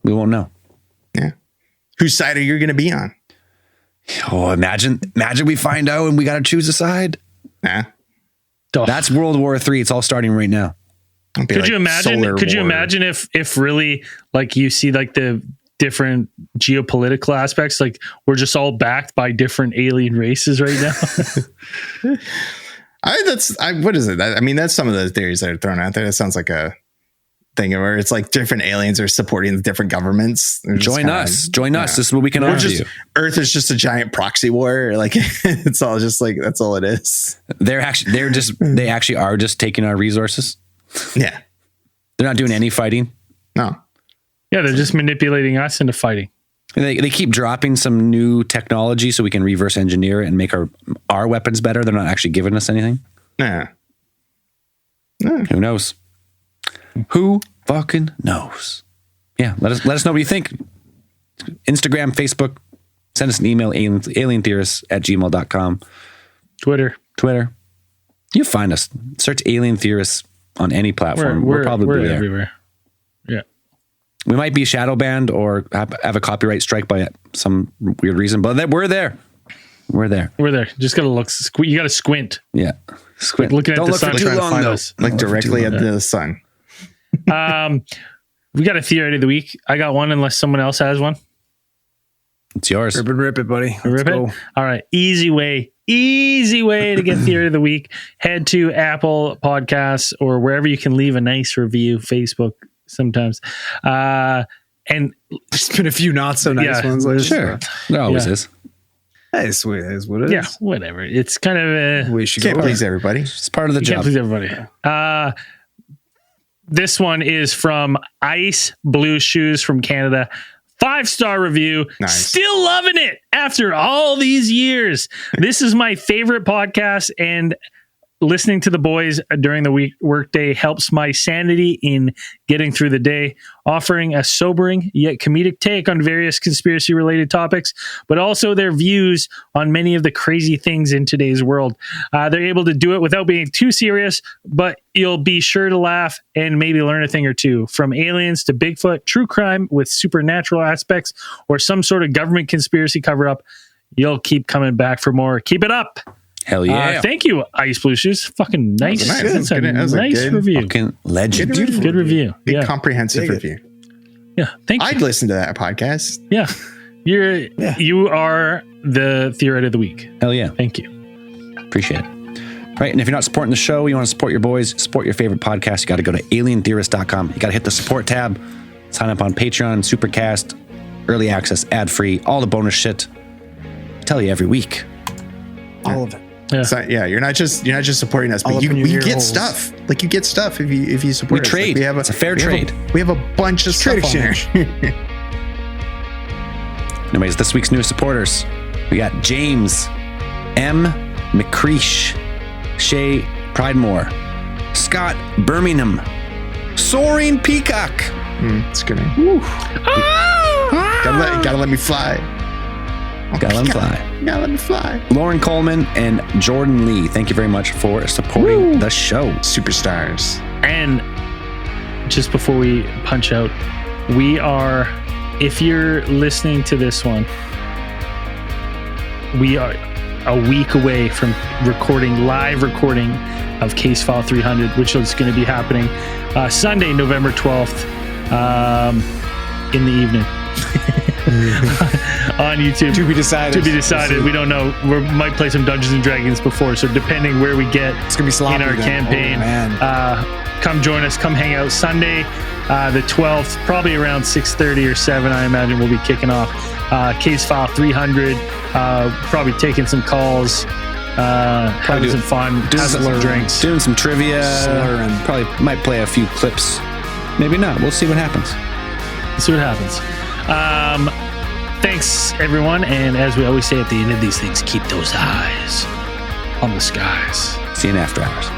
we won't know. Yeah. Whose side are you going to be on? Oh, imagine we find out and we got to choose a side. Yeah. That's World War III. It's all starting right now. Could you imagine if really like you see like the different geopolitical aspects, like we're just all backed by different alien races right now? What is it? I mean, that's some of the theories that are thrown out there. That sounds like a thing where it's like different aliens are supporting different governments. Join us. This is what we can offer you. Earth is just a giant proxy war. Like it's all just like, that's all it is. They actually are just taking our resources. Yeah. They're not doing any fighting. No. Yeah. They're just manipulating us into fighting. And they keep dropping some new technology so we can reverse engineer it and make our weapons better. They're not actually giving us anything. Yeah. Who knows? Who fucking knows? Yeah, let us know what you think. Instagram, Facebook, send us an email, alientheorists@gmail.com. Twitter. You find us. Search Alien Theorists on any platform. We're probably there. Everywhere. Yeah. We might be shadow banned or have a copyright strike by some weird reason, but we're there. We're there. We're there. Just gotta look. You gotta squint. Yeah. Squint. Looking at the sun. Don't look for too long, though. Like directly at the sun. We got a theory of the week. I got one, unless someone else has one. It's yours. Rip it, buddy. Let's Rip go. it. All right. Easy way to get theory of the week. Head to Apple Podcasts or wherever you can leave a nice review. Facebook sometimes. And There's been a few not so nice ones. Like Sure. There always is. That's what it is. What it yeah, is. whatever. It's kind of We should Can't go please everybody. It's part of the you can't job. please everybody. This one is from Ice Blue Shoes from Canada. 5-star review. Nice. Still loving it after all these years. This is my favorite podcast, and listening to the boys during the workday helps my sanity in getting through the day, offering a sobering yet comedic take on various conspiracy-related topics, but also their views on many of the crazy things in today's world. They're able to do it without being too serious, but you'll be sure to laugh and maybe learn a thing or two. From aliens to Bigfoot, true crime with supernatural aspects, or some sort of government conspiracy cover-up, you'll keep coming back for more. Keep it up! Hell yeah. Thank you, Ice Blue Shoes. Fucking nice. That's a nice review. Fucking legend. Good review. Big Yeah. comprehensive review. Yeah. Thank you. I'd listen to that podcast. Yeah. You are the theory of the week. Hell yeah. Thank you. Appreciate it. Right. And if you're not supporting the show, you want to support your boys, support your favorite podcast, you got to go to alientheorist.com. You got to hit the support tab, sign up on Patreon, Supercast, early access, ad free, all the bonus shit. I tell you every week. All of it. Yeah. So, you're not just supporting us, All but up in your you ear get holes. stuff. Like you get stuff if you support We us. trade. Like, we have It's a fair trade. We have a bunch of Trade stuff on exchange. there. Anyways, this week's new supporters, we got James M. McCreesh, Shay Pridemore, Scott Birmingham, Soaring Peacock. It's good. Gotta let me fly. Gotta let him fly. Gotta let me fly. Lauren Coleman and Jordan Lee, thank you very much for supporting the show. Superstars. And just before we punch out, we are, if you're listening to this one, we are a week away from live recording of Case File 300, which is going to be happening Sunday, November 12th in the evening. On YouTube. To be decided. We don't know. We might play some Dungeons and Dragons before, so depending where we get It's gonna be sloppy in our then. campaign, Oh, man. come join us. Come hang out Sunday, the 12th, probably around 6:30 or 7. I imagine we'll be kicking off Case File 300. Probably taking some calls, having some fun, having some drinks. Doing some trivia. Slurring. Probably might play a few clips. Maybe not. We'll see what happens. See what happens. Thanks, everyone. And as we always say at the end of these things, keep those eyes on the skies. See you in after hours.